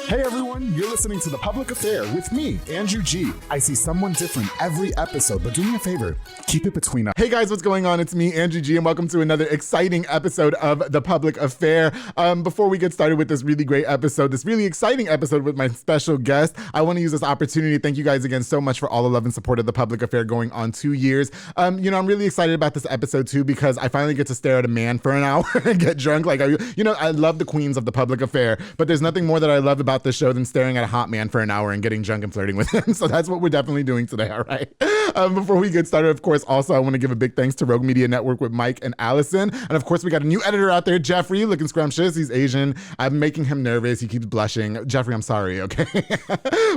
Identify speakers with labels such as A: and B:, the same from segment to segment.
A: Hey everyone, you're listening to The Public Affair with me, Andrew G. I see someone different every episode, but do me a favor, keep it between us. Hey guys, what's going on? It's me, Andrew G, and welcome to another exciting episode of The Public Affair. Before we get started with this really great episode, this really exciting episode with my special guest, I want to use this opportunity to thank you guys again so much for all the love and support of The Public Affair going on 2 years. I'm really excited about this episode too because I finally get to stare at a man for an hour and get drunk. I love the queens of The Public Affair, but there's nothing more that I love about this show than staring at a hot man for an hour and getting drunk and flirting with him. So that's what we're definitely doing today, all right? Before we get started, of course, also I want to give a big thanks to Rogue Media Network with Mike and Allison. And of course, we got a new editor out there, Jeffrey, looking scrumptious. He's Asian. I'm making him nervous. He keeps blushing. Jeffrey, I'm sorry, okay?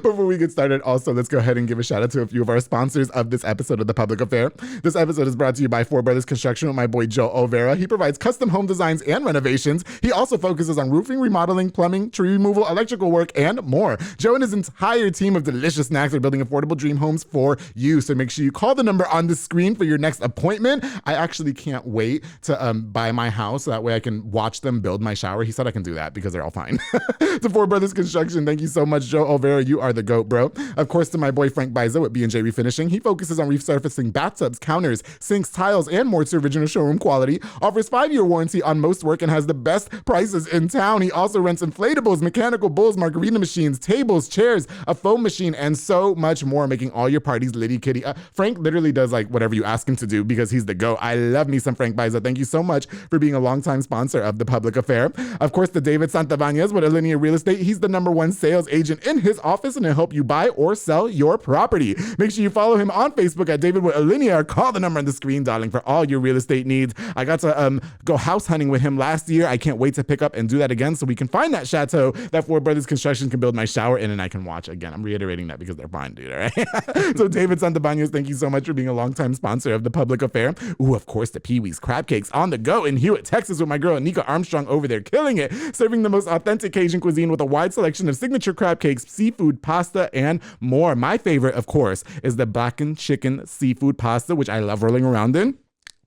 A: Before we get started, also, let's go ahead and give a shout out to a few of our sponsors of this episode of The Public Affair. This episode is brought to you by Four Brothers Construction with my boy, Joe Olvera. He provides custom home designs and renovations. He also focuses on roofing, remodeling, plumbing, tree removal, electrical work, and more. Joe and his entire team of delicious snacks are building affordable dream homes for you. So make sure you call the number on the screen for your next appointment. I actually can't wait to buy my house. So that way I can watch them build my shower. He said I can do that because they're all fine. To Four Brothers Construction, thank you so much, Joe Olvera. You are the GOAT, bro. Of course, to my boy Frank Biza with B&J Refinishing. He focuses on resurfacing bathtubs, counters, sinks, tiles, and more to original showroom quality. Offers 5-year warranty on most work and has the best prices in town. He also rents inflatables, mechanical bulls, margarita machines, tables, chairs, a foam machine, and so much more, making all your parties litty kitty. Frank literally does like whatever you ask him to do because he's the GOAT. I love me some Frank Biza. Thank you so much for being a longtime sponsor of The Public Affair. Of course, to David Santabanez with Alinea Real Estate. He's the #1 sales agent in his office and he'll help you buy or sell your property. Make sure you follow him on Facebook at David with Alinea or call the number on the screen, darling, for all your real estate needs. I got to go house hunting with him last year. I can't wait to pick up and do that again so we can find that chateau that Four Brothers Construction can build my shower in and I can watch again. I'm reiterating that because they're fine, dude, all right? So David Santabanez, thank you so much for being a longtime sponsor of The Public Affair. Ooh, of course, the Pee-wee's Crab Cakes on the go in Hewitt, Texas with my girl Anika Armstrong over there killing it, serving the most authentic Cajun cuisine with a wide selection of signature crab cakes, seafood, pasta, and more. My favorite, of course, is the blackened chicken seafood pasta, which I love rolling around in.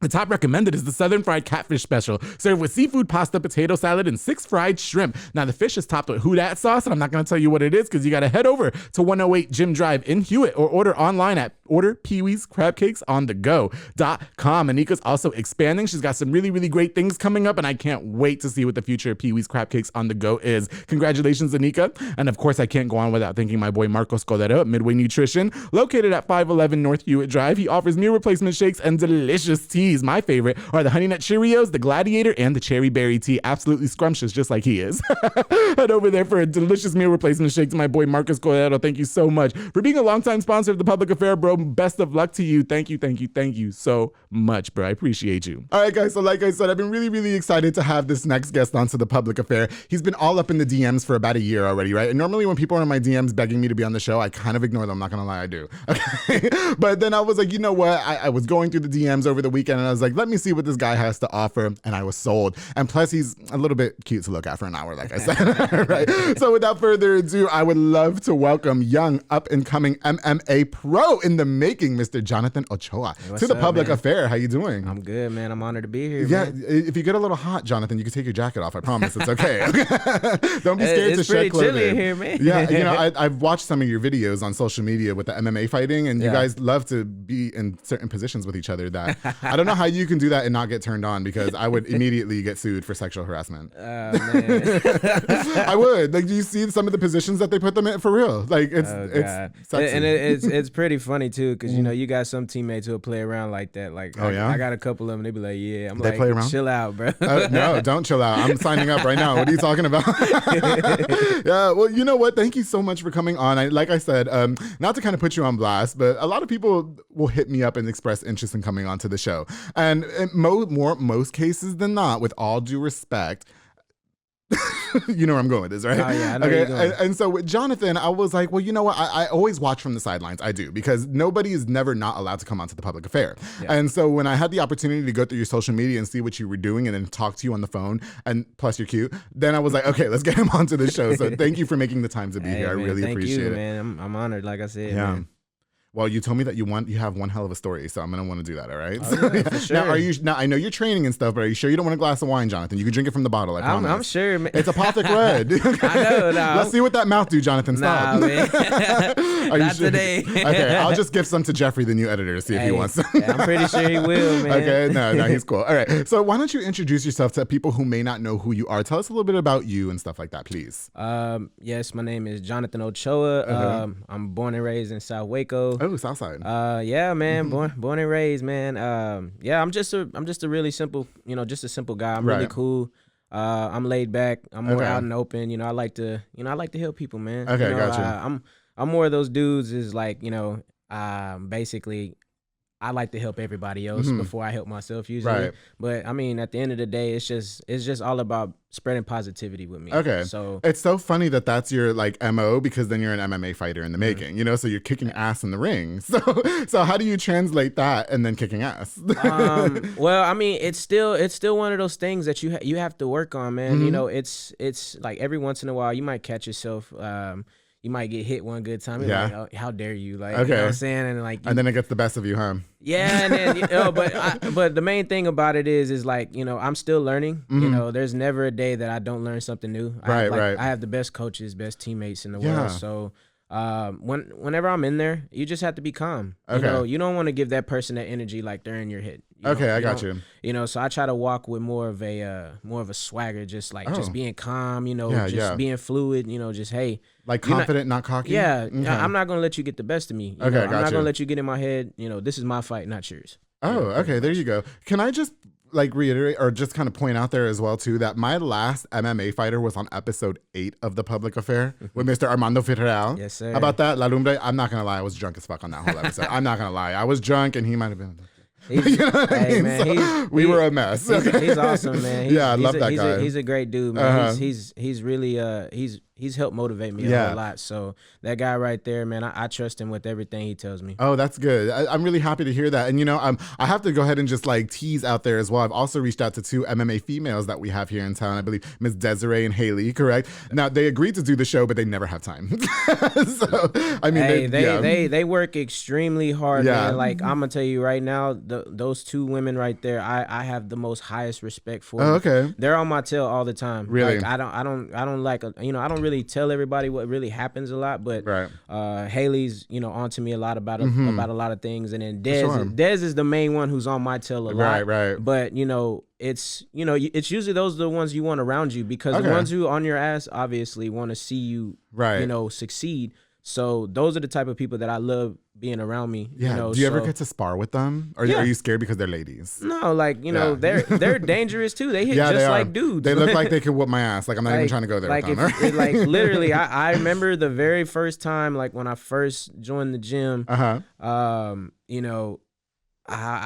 A: The top recommended is the Southern Fried Catfish Special, served with seafood pasta, potato salad, and 6 fried shrimp. Now, the fish is topped with who dat sauce, and I'm not going to tell you what it is because you got to head over to 108 Jim Drive in Hewitt or order online at orderpeeweescrabcakesonthego.com. Anika's also expanding. She's got some really, really great things coming up, and I can't wait to see what the future of Pee-wee's Crab Cakes on the Go is. Congratulations, Anika. And of course, I can't go on without thanking my boy Marcos Cordero at Midway Nutrition, located at 511 North Hewitt Drive. He offers meal replacement shakes and delicious teas. My favorite are the Honey Nut Cheerios, the Gladiator, and the Cherry Berry Tea. Absolutely scrumptious, just like he is. Head over there for a delicious meal replacement shake to my boy Marcos Cordero. Thank you so much for being a longtime sponsor of The Public Affair, bro. Best of luck to you. Thank you so much, bro. I appreciate you. All right, guys. So like I said, I've been really, really excited to have this next guest onto The Public Affair. He's been all up in the DMs for about a year already, right? And normally when people are in my DMs begging me to be on the show, I kind of ignore them. I'm not going to lie, I do. Okay. But then I was like, you know what? I was going through the DMs over the weekend and I was like, let me see what this guy has to offer. And I was sold. And plus he's a little bit cute to look at for an hour, like I said. Right. So without further ado, I would love to welcome young up and coming MMA pro in the making, Mr. Jonathan Ochoa, to The Public Affair. How you doing?
B: I'm good, man. I'm honored to be here.
A: Yeah,
B: man.
A: If you get a little hot, Jonathan, you can take your jacket off. I promise. It's okay. Don't be scared to shed clothing.
B: It's pretty chilly here, man.
A: Yeah, I've watched some of your videos on social media with the MMA fighting, and you guys love to be in certain positions with each other that I don't know how you can do that and not get turned on because I would immediately get sued for sexual harassment.
B: Oh, man.
A: I would. Like, do you see some of the positions that they put them in for real? Like, it's sexy.
B: And it's pretty funny too, because you got some teammates who'll play around like that. Like, I got a couple of them. They be like, yeah, I'm like, play around? Chill out, bro.
A: No, don't chill out. I'm signing up right now. What are you talking about? Yeah, well, you know what? Thank you so much for coming on. Like I said, not to kind of put you on blast, but a lot of people will hit me up and express interest in coming onto the show. And in most cases than not, with all due respect, you know where I'm going with this, right?
B: Oh, yeah, I know where you're going.
A: And so with Jonathan, I was like, well, you know what? I always watch from the sidelines. I do, because nobody is never not allowed to come onto The Public Affair. Yeah. And so when I had the opportunity to go through your social media and see what you were doing and then talk to you on the phone, and plus you're cute, then I was like, okay, let's get him onto the show. So thank you for making the time to be here. I really appreciate it.
B: Man. I'm honored, like I said.
A: Yeah.
B: Man.
A: Well, you told me that you have one hell of a story, so I'm gonna want to do that. All right.
B: Oh, yeah, for sure.
A: Now I know you're training and stuff, but are you sure you don't want a glass of wine, Jonathan? You can drink it from the bottle. I promise.
B: I'm sure. Man.
A: It's Apothic Red.
B: I know. No.
A: Let's see what that mouth do, Jonathan. Stop.
B: Nah, man. Not
A: sure?
B: Today.
A: Okay, I'll just give some to Jeffrey, the new editor, to see if he wants some.
B: I'm pretty sure he will, man.
A: Okay, no, he's cool. All right, so why don't you introduce yourself to people who may not know who you are? Tell us a little bit about you and stuff like that, please.
B: Yes, my name is Jonathan Ochoa. I'm born and raised in South Waco.
A: Oh, Southside.
B: Yeah, man, born and raised, man. Yeah, I'm just a really simple, just a simple guy. I'm really cool. I'm laid back. I'm more out and open. I like to help people, man.
A: Okay, gotcha.
B: I'm more of those dudes is like, basically I like to help everybody else before I help myself usually. Right. But I mean, at the end of the day, it's just all about spreading positivity with me.
A: Okay.
B: So
A: it's so funny that that's your like MO, because then you're an MMA fighter in the making, so you're kicking ass in the ring. So how do you translate that and then kicking ass?
B: Well, I mean, it's still one of those things that you have to work on, man. It's like every once in a while you might catch yourself, you might get hit one good time. You're like, oh, how dare you? Like, you know what I'm saying? And
A: then it gets the best of you, huh?
B: Yeah, and then, but the main thing about it is like, I'm still learning. There's never a day that I don't learn something new.
A: Right.
B: I have the best coaches, best teammates in the world. So whenever I'm in there, you just have to be calm.
A: Okay.
B: You don't want to give that person that energy like they're in your head.
A: I got you.
B: So I try to walk with more of a swagger, just being calm, being fluid, just, hey.
A: Like confident, not cocky?
B: Yeah. Okay. I'm not going to let you get the best of me. I'm not going to let you get in my head. This is my fight, not yours.
A: Oh, okay. There you go. Can I just reiterate or just kind of point out there as well too that my last MMA fighter was on episode 8 of The Public Affair with Mr. Armando Ferreal.
B: Yes, sir.
A: How about that? La Lumbre, I'm not going to lie. I was drunk as fuck on that whole episode. I'm not going to lie. I was drunk and he might have been...
B: Man,
A: we were a mess.
B: He's awesome, man.
A: I love that guy.
B: He's a great dude, man. He's really he's helped motivate me a whole lot. So that guy right there, man, I trust him with everything he tells me.
A: Oh, that's good. I'm really happy to hear that. And I have to go ahead and just tease out there as well. I've also reached out to 2 MMA females that we have here in town. I believe Miss Desiree and Haley, correct? Now they agreed to do the show, but they never have time. So I mean,
B: they work extremely hard, man. Like I'm gonna tell you right now, those 2 women right there, I have the most highest respect for.
A: Oh, okay.
B: They're on my tail all the time.
A: Really?
B: Like, I don't really tell everybody what really happens a lot, but Haley's onto me a lot about a lot of things, and then Dez is the main one who's on my tail a lot.
A: Right.
B: But it's usually those are the ones you want around you, because the ones who on your ass obviously want to see you succeed. So those are the type of people that I love being around me.
A: Yeah. Do you ever get to spar with them? Or are you scared because they're ladies?
B: No, they're dangerous too. They hit just like dudes.
A: They look like they could whoop my ass. Like I'm not even trying to go there with them.
B: Literally, I remember the very first time, like when I first joined the gym, I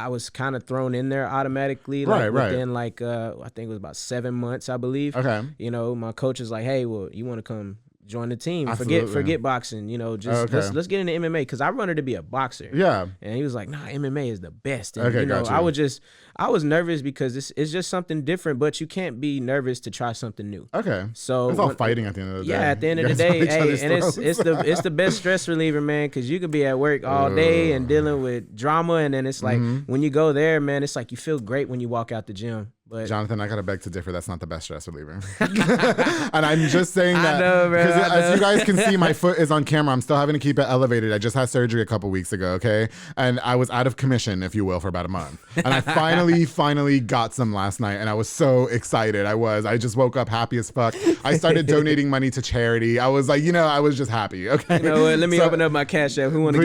B: was kind of thrown in there automatically, within I think it was about 7 months, I believe. Okay. My coach is like, hey, well, you want to come join the team? Forget boxing, let's get into MMA, because I wanted to be a boxer. Yeah. And he was like, nah, MMA is the best. And gotcha. I was nervous because it's just something different, but you can't be nervous to try something new. Okay. So it's
A: all fighting at the end of the day.
B: Yeah, at the end of the day, and it's the best stress reliever, man, because you could be at work all day and dealing with drama, and then it's like when you go there, man, it's like you feel great when you walk out the gym. But
A: Jonathan, I gotta beg to differ. That's not the best stress reliever. And I'm just saying that because as you guys can see, my foot is on camera. I'm still having to keep it elevated. I just had surgery a couple weeks ago, okay? And I was out of commission, if you will, for about a month. And I finally got some last night, and I was so excited. I just woke up happy as fuck. I started donating money to charity. I was like, I was just happy, okay?
B: You know what? Let me open up my Cash App. Who wants to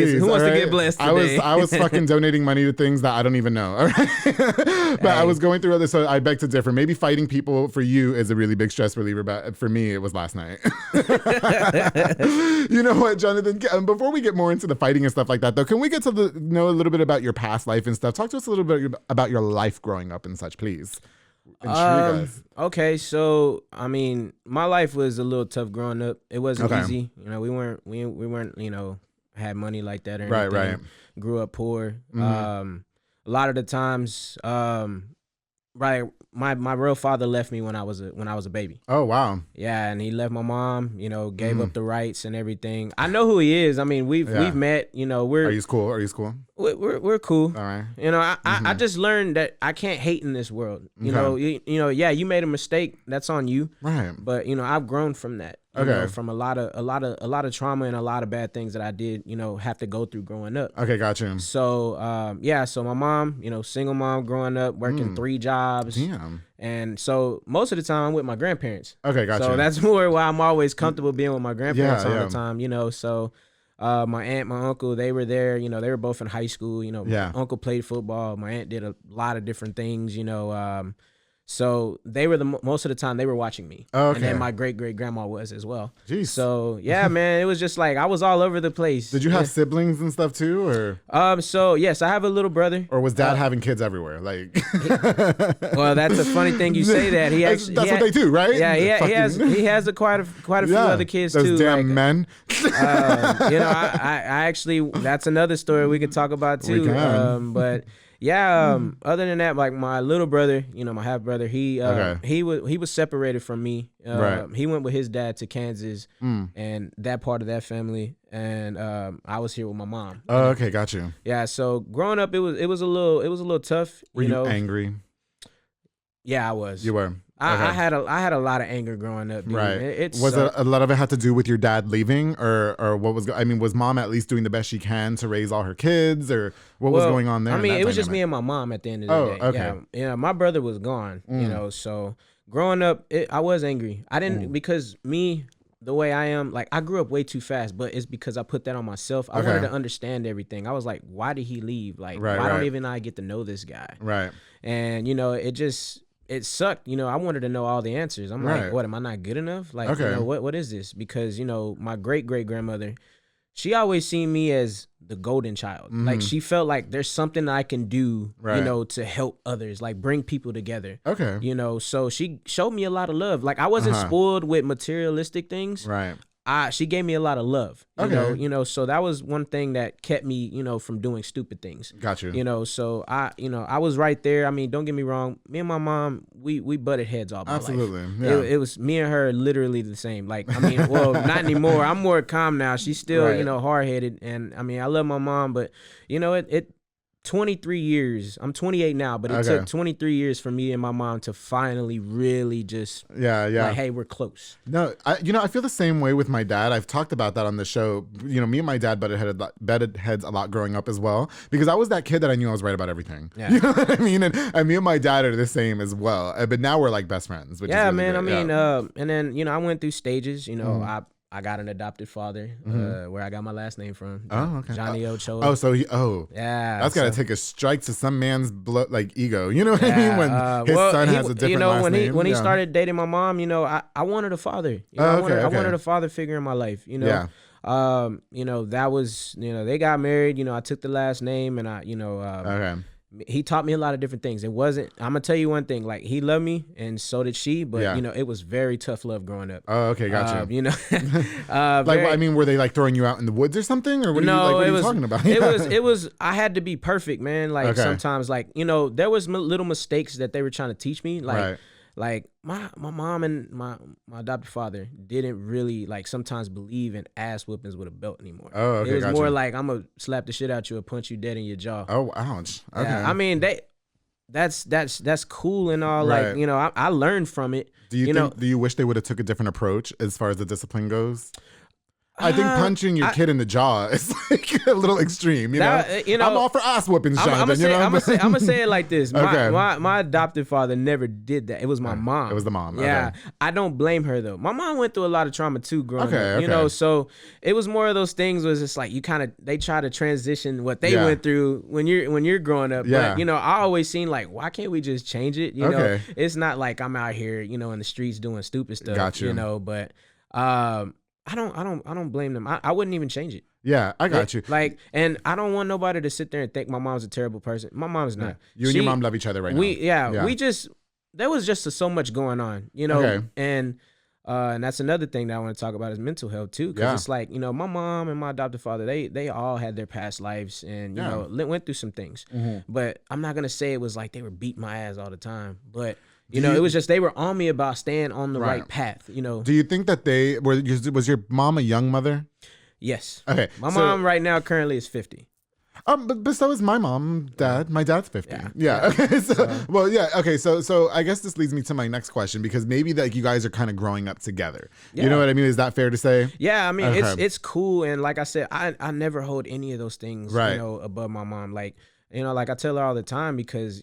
B: get blessed today?
A: I was fucking donating money to things that I don't even know, all right? But I was going through all this, so I beg to differ. Maybe fighting people for you is a really big stress reliever, but for me, it was last night. You know what, Jonathan? Before we get more into the fighting and stuff like that, though, can we get to know a little bit about your past life and stuff? Talk to us a little bit about your life growing up and such, please. Intrigue us.
B: Okay, so I mean, my life was a little tough growing up. It wasn't easy. We weren't had money like that or anything. Right. Grew up poor. A lot of the times, Right. My real father left me when I was a baby.
A: Oh wow.
B: Yeah, and he left my mom, gave up the rights and everything. I know who he is. I mean, we've met, we're
A: Are you cool?
B: We're cool.
A: All right.
B: I just learned that I can't hate in this world. You made a mistake, that's on you.
A: Right.
B: But I've grown from that. From a lot of trauma and a lot of bad things that I did, have to go through growing up.
A: Okay, gotcha.
B: So so my mom, single mom growing up, working 3 jobs.
A: Damn.
B: And so most of the time I'm with my grandparents.
A: Okay, gotcha.
B: So that's more why I'm always comfortable being with my grandparents all the time, so my aunt, my uncle, they were there, they were both in high school, my uncle played football, my aunt did a lot of different things, so they were most of the time they were watching me.
A: Oh, okay.
B: And then my great grandma was as well.
A: Jeez.
B: So yeah, man, it was just like I was all over the place.
A: Did you have siblings and stuff too, or?
B: So yes, I have a little brother.
A: Or was Dad having kids everywhere? Like.
B: Well, that's a funny thing you say that. He actually
A: that's what they do, right?
B: Yeah, he has quite a few other kids
A: those
B: too.
A: Those damn men.
B: I actually that's another story we could talk about too.
A: We can.
B: But. Yeah, other than that, like my little brother, my half brother, he was separated from me.
A: Right.
B: He went with his dad to Kansas and that part of that family, and I was here with my mom.
A: Oh, okay, got you.
B: Yeah, so growing up, it was a little tough.
A: Were you angry?
B: Yeah, I was.
A: You were.
B: I had a lot of anger growing up. Dude.
A: Right. Was it a lot of it had to do with your dad leaving, or what was? I mean, was mom at least doing the best she can to raise all her kids, or what was going on there?
B: I mean, it was just me and my mom at the end of the day.
A: Okay.
B: Yeah, my brother was gone. So growing up, I was angry. I didn't because me. The way I am, like I grew up way too fast, but it's because I put that on myself. I wanted to understand everything. I was like, why did he leave? Like, why don't even I get to know this guy?
A: Right.
B: And it sucked. I wanted to know all the answers. I'm like, what, am I not good enough? Like, what is this? Because, my great grandmother, she always seen me as the golden child. Like she felt like there's something I can do, to help others, like bring people together.
A: Okay.
B: So she showed me a lot of love. Like I wasn't spoiled with materialistic things.
A: Right.
B: She gave me a lot of love,
A: Okay.
B: So that was one thing that kept me, from doing stupid things.
A: Got you.
B: So I was right there. I mean, don't get me wrong. Me and my mom, we butted heads all my life.
A: Absolutely. Yeah.
B: It was me and her literally the same. Like, I mean, well, not anymore. I'm more calm now. She's still, hard-headed. And I mean, I love my mom, but it 23 years. I'm 28 now, but it took 23 years for me and my mom to finally really just like, hey, we're close.
A: No, I feel the same way with my dad. I've talked about that on the show. Me and my dad butted heads a lot growing up as well, because I was that kid that I knew I was right about everything. Yeah. You know what I mean? And me and my dad are the same as well. But now we're like best friends. Which is really
B: man.
A: great.
B: I mean, and then I went through stages. I got an adopted father, where I got my last name from.
A: Oh, okay.
B: Johnny Ochoa.
A: Oh, so
B: yeah,
A: that's gotta take a strike to some man's ego. You know what I mean? When his son has a different last name.
B: When he started dating my mom, I wanted a father. I wanted a father figure in my life. That was they got married. I took the last name, and he taught me a lot of different things. It wasn't, I'm gonna tell you one thing, like he loved me and so did she, but it was very tough love growing up.
A: Oh, okay, gotcha.
B: Like,
A: were they like throwing you out in the woods or something, or what are you talking about?
B: It was I had to be perfect, man. Like sometimes, like there was little mistakes that they were trying to teach me, like my mom and my adopted father didn't really like sometimes believe in ass whoopings with a belt anymore.
A: Oh, okay,
B: it was more like I'm gonna slap the shit out you or punch you dead in your jaw.
A: Oh, ouch. Okay.
B: Yeah, I mean that's cool and all. Like I learned from it.
A: Do you wish they would have took a different approach as far as the discipline goes? I think punching your kid in the jaw is like a little extreme, I'm all for ass whoopings, Jonathan.
B: I'm gonna say it like this. My adopted father never did that. It was my mom.
A: It was the mom.
B: Yeah,
A: okay.
B: I don't blame her though. My mom went through a lot of trauma too growing up.
A: Okay.
B: So it was more of those things. Was just like they try to transition what they went through when you're growing up.
A: Yeah.
B: But I always seen like, why can't we just change it? It's not like I'm out here in the streets doing stupid stuff.
A: Got you.
B: But I don't blame them. I wouldn't even change it.
A: Yeah, I got you.
B: Like, and I don't want nobody to sit there and think my mom's a terrible person. My mom's not.
A: You and your mom love each other right now.
B: We just there was just so much going on,
A: Okay.
B: and And that's another thing that I want to talk about is mental health too. Because it's like, my mom and my adopted father, they all had their past lives and, went through some things. But I'm not going to say it was like they were beating my ass all the time. But, it was just they were on me about staying on the right path,
A: Do you think that was your mom a young mother?
B: Yes.
A: Okay.
B: My mom right now currently is 50.
A: But so is my mom, dad. My dad's 50. Yeah. Okay. Well, yeah. Okay. So I guess this leads me to my next question because maybe like you guys are kind of growing up together. Yeah. You know what I mean? Is that fair to say?
B: Yeah. I mean, it's cool. And like I said, I never hold any of those things, above my mom. Like, like I tell her all the time because,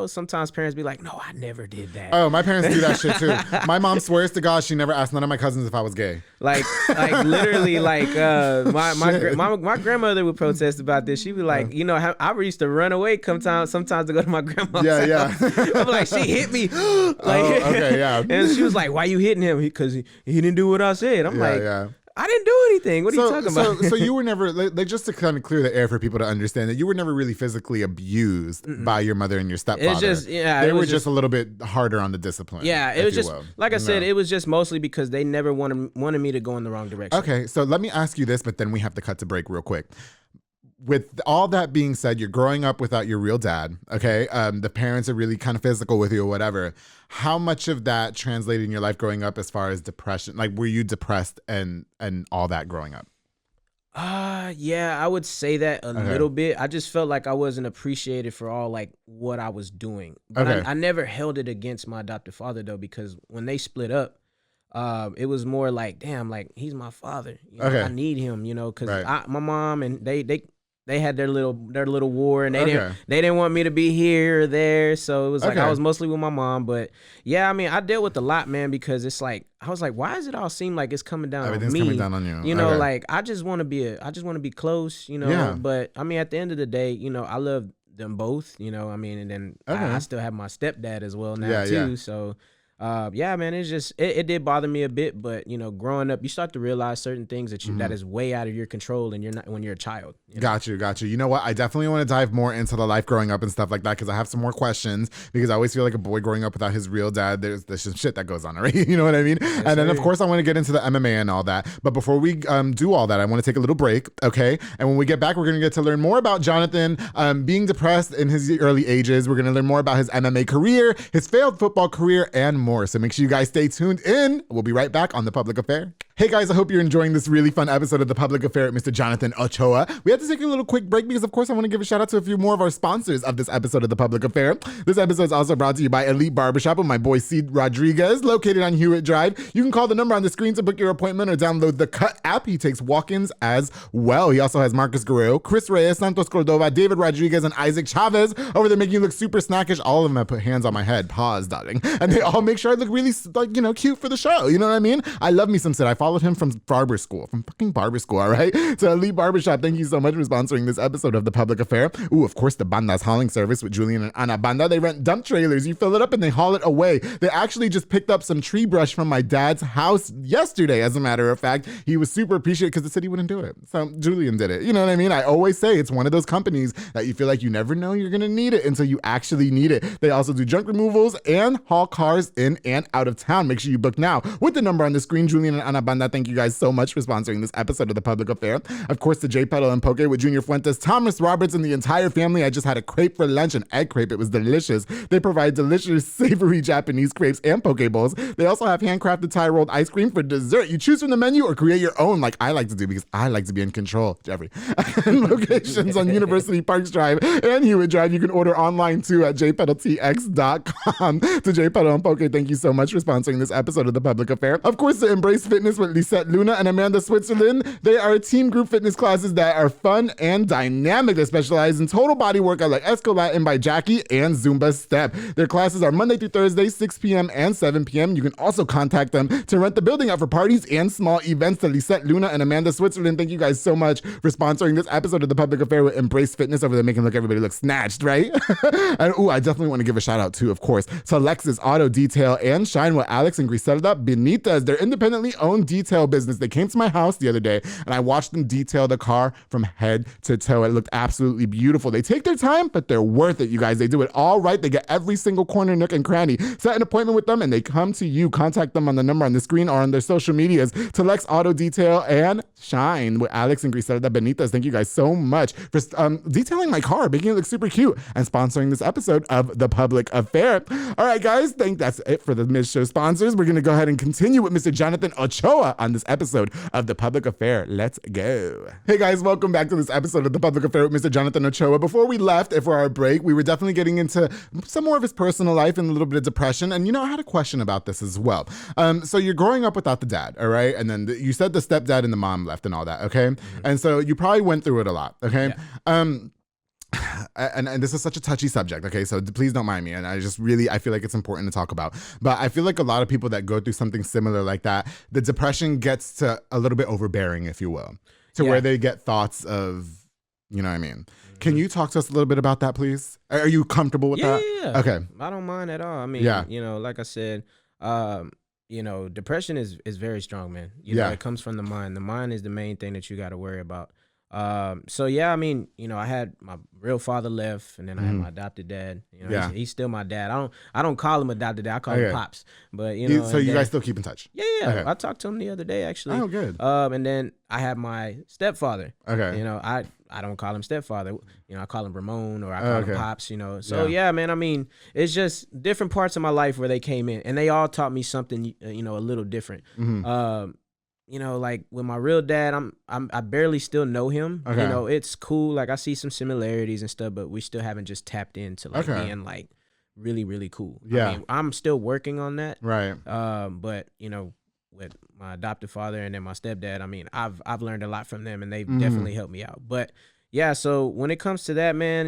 B: sometimes parents be like, no, I never did that.
A: Oh, my parents do that shit too. My mom swears to God she never asked none of my cousins if I was gay.
B: Like literally, like my grandmother would protest about this. She'd be like, I used to run away sometimes to go to my grandma's house. I'm like, she hit me. And she was like, why you hitting him? Because he didn't do what I said. I'm I didn't do anything. What are you talking about?
A: So you were never, like, just to kind of clear the air for people to understand that you were never really phically abused by your mother and your stepfather.
B: It's just,
A: they were just a little bit harder on the discipline.
B: Yeah, it was just, like I said, it was just mostly because they never wanted me to go in the wrong direction.
A: Okay, so let me ask you this, but then we have to cut to break real quick. With all that being said, you're growing up without your real dad, okay? The parents are really kind of physical with you or whatever. How much of that translated in your life growing up as far as depression? Like, were you depressed and all that growing up?
B: Yeah, I would say that a little bit. I just felt like I wasn't appreciated for all, like, what I was doing. But I never held it against my adopted father, though, because when they split up, it was more like, damn, like, he's my father. I need him, because my mom and they had their little war and they didn't want me to be here or there. So it was like I was mostly with my mom. But yeah, I mean, I dealt with a lot, man, because it's like I was like, why does it all seem like it's coming down on me?
A: Everything's coming down on you.
B: Like I just want to be close, But I mean, at the end of the day, I love them both, I mean, and then I still have my stepdad as well now too. So man, it's just it did bother me a bit, but growing up, you start to realize certain things that is way out of your control, and you're not when you're a child.
A: Got you. You know what? I definitely want to dive more into the life growing up and stuff like that because I have some more questions. Because I always feel like a boy growing up without his real dad, there's some shit that goes on, right? You know what I mean? Yes, and then of course I want to get into the MMA and all that. But before we do all that, I want to take a little break, okay? And when we get back, we're gonna get to learn more about Jonathan being depressed in his early ages. We're gonna learn more about his MMA career, his failed football career, and more. So make sure you guys stay tuned in. We'll be right back on The Public Affair. Hey guys, I hope you're enjoying this really fun episode of The Public Affair with Mr. Jonathan Ochoa. We had to take a little quick break because of course I want to give a shout out to a few more of our sponsors of this episode of The Public Affair. This episode is also brought to you by Elite Barbershop with my boy Cid Rodriguez, located on Hewitt Drive. You can call the number on the screen to book your appointment or download the Cut app. He takes walk-ins as well. He also has Marcus Guerrero, Chris Reyes, Santos Cordova, David Rodriguez, and Isaac Chavez over there making you look super snackish. All of them have put hands on my head. Pause, darling. And they all make sure I look really, cute for the show. You know what I mean? I love me some Sid. I followed him from fucking barber school, all right? So Elite Barbershop, thank you so much for sponsoring this episode of The Public Affair. Ooh, of course, the Banda's hauling service with Julian and Ana Banda. They rent dump trailers. You fill it up and they haul it away. They actually just picked up some tree brush from my dad's house yesterday, as a matter of fact. He was super appreciative because the city wouldn't do it. So Julian did it. You know what I mean? I always say it's one of those companies that you feel like you never know you're going to need it until you actually need it. They also do junk removals and haul cars in and out of town. Make sure you book now with the number on the screen. Julian and Ana Banda, thank you guys so much for sponsoring this episode of The Public Affair. Of course, the J Pedal and Poke with Junior Fuentes, Thomas Roberts, and the entire family. I just had a crepe for lunch, an egg crepe. It was delicious. They provide delicious, savory Japanese crepes and poke bowls. They also have handcrafted Thai rolled ice cream for dessert. You choose from the menu or create your own like I like to do because I like to be in control, Jeffrey. And locations on University Parks Drive and Hewitt Drive. You can order online too at jpedaltx.com. To J Pedal and Poke, thank you so much for sponsoring this episode of The Public Affair. Of course, the Embrace Fitness with Lisette Luna and Amanda Switzerland. They are team group fitness classes that are fun and dynamic. They specialize in total body workout like Escalatin by Jackie and Zumba Step. Their classes are Monday through Thursday, 6 p.m. and 7 p.m. You can also contact them to rent the building out for parties and small events. To Lisette Luna and Amanda Switzerland, thank you guys so much for sponsoring this episode of The Public Affair with Embrace Fitness over there, making everybody look snatched, right? And I definitely want to give a shout out too, of course, to Lexus Auto Detailing Detail and Shine with Alex and Griselda Benitez. They're independently owned detail business. They came to my house the other day and I watched them detail the car from head to toe. It looked absolutely beautiful. They take their time, but they're worth it, you guys. They do it all right. They get every single corner, nook, and cranny. Set an appointment with them and they come to you. Contact them on the number on the screen or on their social medias. Telex Auto Detail and Shine with Alex and Griselda Benitez. Thank you guys so much for detailing my car, making it look super cute, and sponsoring this episode of The Public Affair. All right, guys, think that's it for the mid-show sponsors. We're going to go ahead and continue with Mr. Jonathan Ochoa on this episode of The Public Affair. Let's go. Hey, guys, welcome back to this episode of The Public Affair with Mr. Jonathan Ochoa. Before we left for our break, we were definitely getting into some more of his personal life and a little bit of depression. And, I had a question about this as well. So you're growing up without the dad, all right? And then you said the stepdad and the mom left and all that, okay? Mm-hmm. And so you probably went through it a lot, okay? Yeah. And this is such a touchy subject, okay? So please don't mind me. And I feel like it's important to talk about. But I feel like a lot of people that go through something similar like that, the depression gets to a little bit overbearing, if you will, to where they get thoughts of, you know what I mean? Mm-hmm. Can you talk to us a little bit about that, please? Are you comfortable with that?
B: Yeah.
A: Okay.
B: I don't mind at all. I mean, like I said, depression is very strong, man. It comes from the mind. The mind is the main thing that you got to worry about. I had my real father left, and then I had my adopted dad. He's still my dad. I don't call him adopted dad. I call him Pops. But
A: so you guys still keep in touch?
B: Yeah. Okay. I talked to him the other day, actually.
A: Oh, good.
B: And then I had my stepfather.
A: Okay.
B: I don't call him stepfather. I call him Ramon, or I call him Pops. So man. I mean, it's just different parts of my life where they came in, and they all taught me something, a little different. Mm-hmm. Like with my real dad, I barely still know him. Okay. It's cool. Like I see some similarities and stuff, but we still haven't just tapped into being like really, really cool.
A: Yeah.
B: I mean, I'm still working on that.
A: Right.
B: But with my adopted father and then my stepdad, I mean, I've learned a lot from them, and they've definitely helped me out. But yeah, so when it comes to that, man,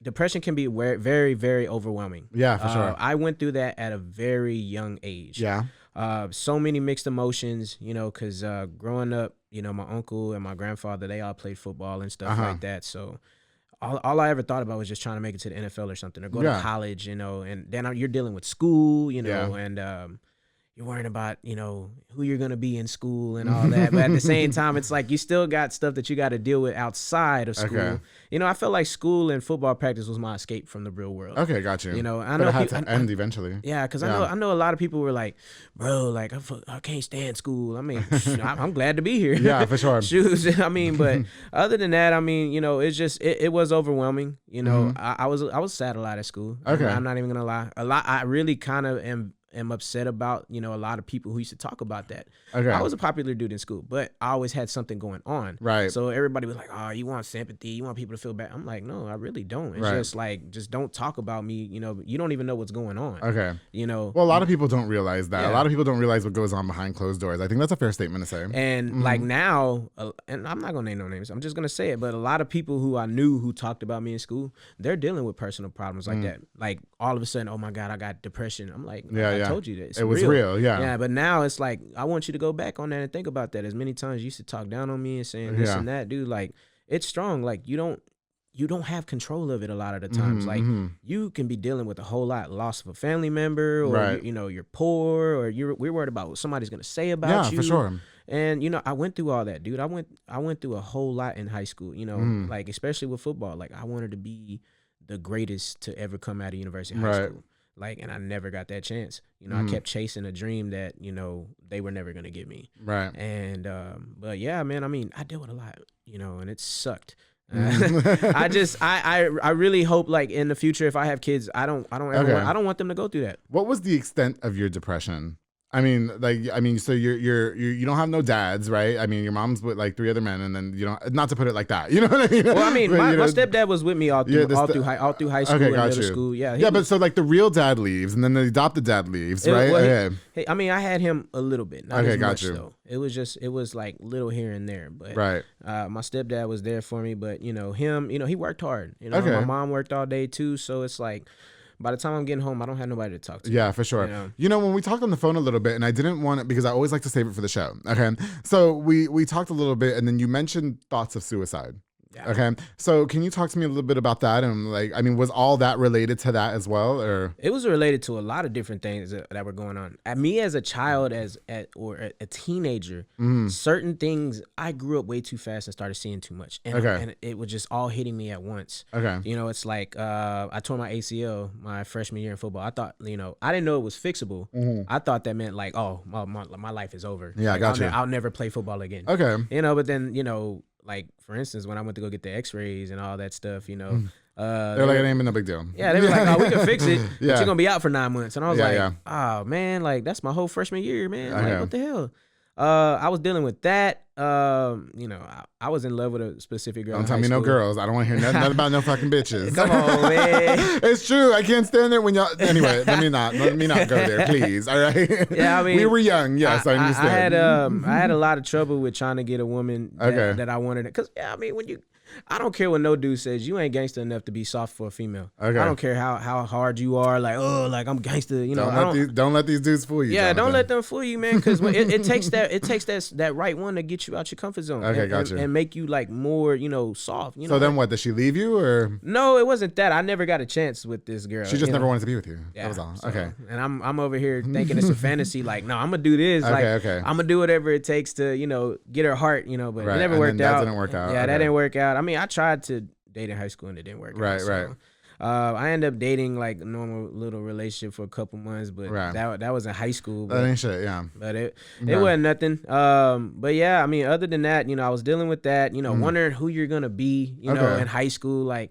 B: depression can be very, very overwhelming.
A: Yeah, for sure.
B: I went through that at a very young age.
A: Yeah.
B: So many mixed emotions, because growing up, my uncle and my grandfather, they all played football and stuff like that. So all I ever thought about was just trying to make it to the NFL or something, or go to college, and then you're dealing with school, and you're worrying about, who you're going to be in school and all that. But at the same time, it's like you still got stuff that you got to deal with outside of school. Okay. I felt like school and football practice was my escape from the real world.
A: Okay, got you.
B: I know
A: it had to end eventually.
B: Yeah, because I know a lot of people were like, bro, like I can't stand school. I mean, I'm glad to be here.
A: Yeah, for sure.
B: Shoes. I mean, but other than that, I mean, it's just it was overwhelming. I was sad a lot at school.
A: Okay.
B: I'm not even gonna lie. I really kind of am upset about, a lot of people who used to talk about that. Okay. I was a popular dude in school, but I always had something going on.
A: Right.
B: So everybody was like, oh, you want sympathy, you want people to feel bad. I'm like, no, I really don't. It's just like, just don't talk about me. You don't even know what's going on.
A: Okay. Well, a lot of people don't realize that.
B: Yeah.
A: A lot of people don't realize what goes on behind closed doors. I think that's a fair statement to say.
B: And like now, and I'm not going to name no names, I'm just going to say it, but a lot of people who I knew who talked about me in school, they're dealing with personal problems like that. Like all of a sudden, oh my God, I got depression. I'm like, I told you this.
A: It was real, yeah.
B: Yeah, but now it's like, I want you to go back on that and think about that. As many times you used to talk down on me and saying this and that, dude, like, it's strong. Like, you don't have control of it a lot of the times. You can be dealing with a whole lot, loss of a family member, or, you're poor, or we're worried about what somebody's going to say about you.
A: Yeah, for sure.
B: And, I went through all that, dude. I went through a whole lot in high school, like, especially with football. Like, I wanted to be the greatest to ever come out of University High School. Like, and I never got that chance. I kept chasing a dream that, they were never going to give me.
A: Right.
B: And, but yeah, man, I mean, I dealt with a lot, and it sucked. I really hope, like, in the future, if I have kids, I don't want them to go through that.
A: What was the extent of your depression? I mean, so you don't have no dads, right? I mean, your mom's with like 3 other men, and then not to put it like that, you know what I mean?
B: Well, I mean, my stepdad was with me all through high school and middle school. Yeah,
A: but so like the real dad leaves, and then the adopted dad leaves, right?
B: Well, I mean, I had him a little bit, not as much though. It was like little here and there, but my stepdad was there for me. But him, he worked hard. My mom worked all day too, so it's like, by the time I'm getting home, I don't have nobody to talk to.
A: Yeah, for sure. When we talked on the phone a little bit, and I didn't want it because I always like to save it for the show. Okay. So we talked a little bit, and then you mentioned thoughts of suicide.
B: Yeah.
A: Okay. So can you talk to me a little bit about that? And like, I mean, was all that related to that as well, or?
B: It was related to a lot of different things that were going on. At me as a child, or a teenager, certain things, I grew up way too fast and started seeing too much. And it was just all hitting me at once.
A: Okay.
B: You know, it's like I tore my ACL my freshman year in football. I thought, you know, I didn't know it was fixable. I thought that meant like, oh, my life is over.
A: Yeah,
B: like,
A: I got you.
B: I'll never play football again.
A: Okay.
B: You know, but then, you know, like, for instance, when I went to go get the x-rays and all that stuff, you know.
A: They're like, it ain't been no big deal.
B: Yeah, they were like, oh, we can fix it, but you're going to be out for 9 months. And I was oh, man, like, that's my whole freshman year, man. Like, what the hell? I was dealing with that. You know, I was in love with a specific girl.
A: Don't tell me no girls. I don't want to hear nothing about no fucking bitches.
B: Come on, man.
A: It's true. I can't stand there when y'all. Anyway, let me not go there, please. All right.
B: Yeah, I mean,
A: we were young. Yes, I understand.
B: I had a lot of trouble with trying to get a woman that I wanted. Because I mean, I don't care what no dude says. You ain't gangster enough to be soft for a female. Okay. I don't care how hard you are. Like, oh, like I'm gangster. You know,
A: don't let these dudes fool you.
B: Yeah, Jonathan. Don't let them fool you, man. Because it takes that right one to get you out your comfort zone.
A: Okay, gotcha.
B: And make you like more, you know, soft. You know.
A: So then what? Did she leave you or?
B: No, it wasn't that. I never got a chance with this girl.
A: She just never wanted to be with you.
B: Yeah,
A: that was all.
B: So,
A: okay.
B: And I'm over here thinking it's a fantasy. Like, no, I'm gonna do this. Okay. I'm gonna do whatever it takes to, you know, get her heart. You know, but it never worked out.
A: That didn't work out.
B: Yeah, that didn't work out. I mean, I tried to date in high school and it didn't work out.
A: Right.
B: I ended up dating like a normal little relationship for a couple months, but that was in high school. But,
A: that ain't shit, yeah.
B: But it wasn't nothing. But yeah, I mean, other than that, you know, I was dealing with that, you know, wondering who you're gonna be, you know, in high school. Like,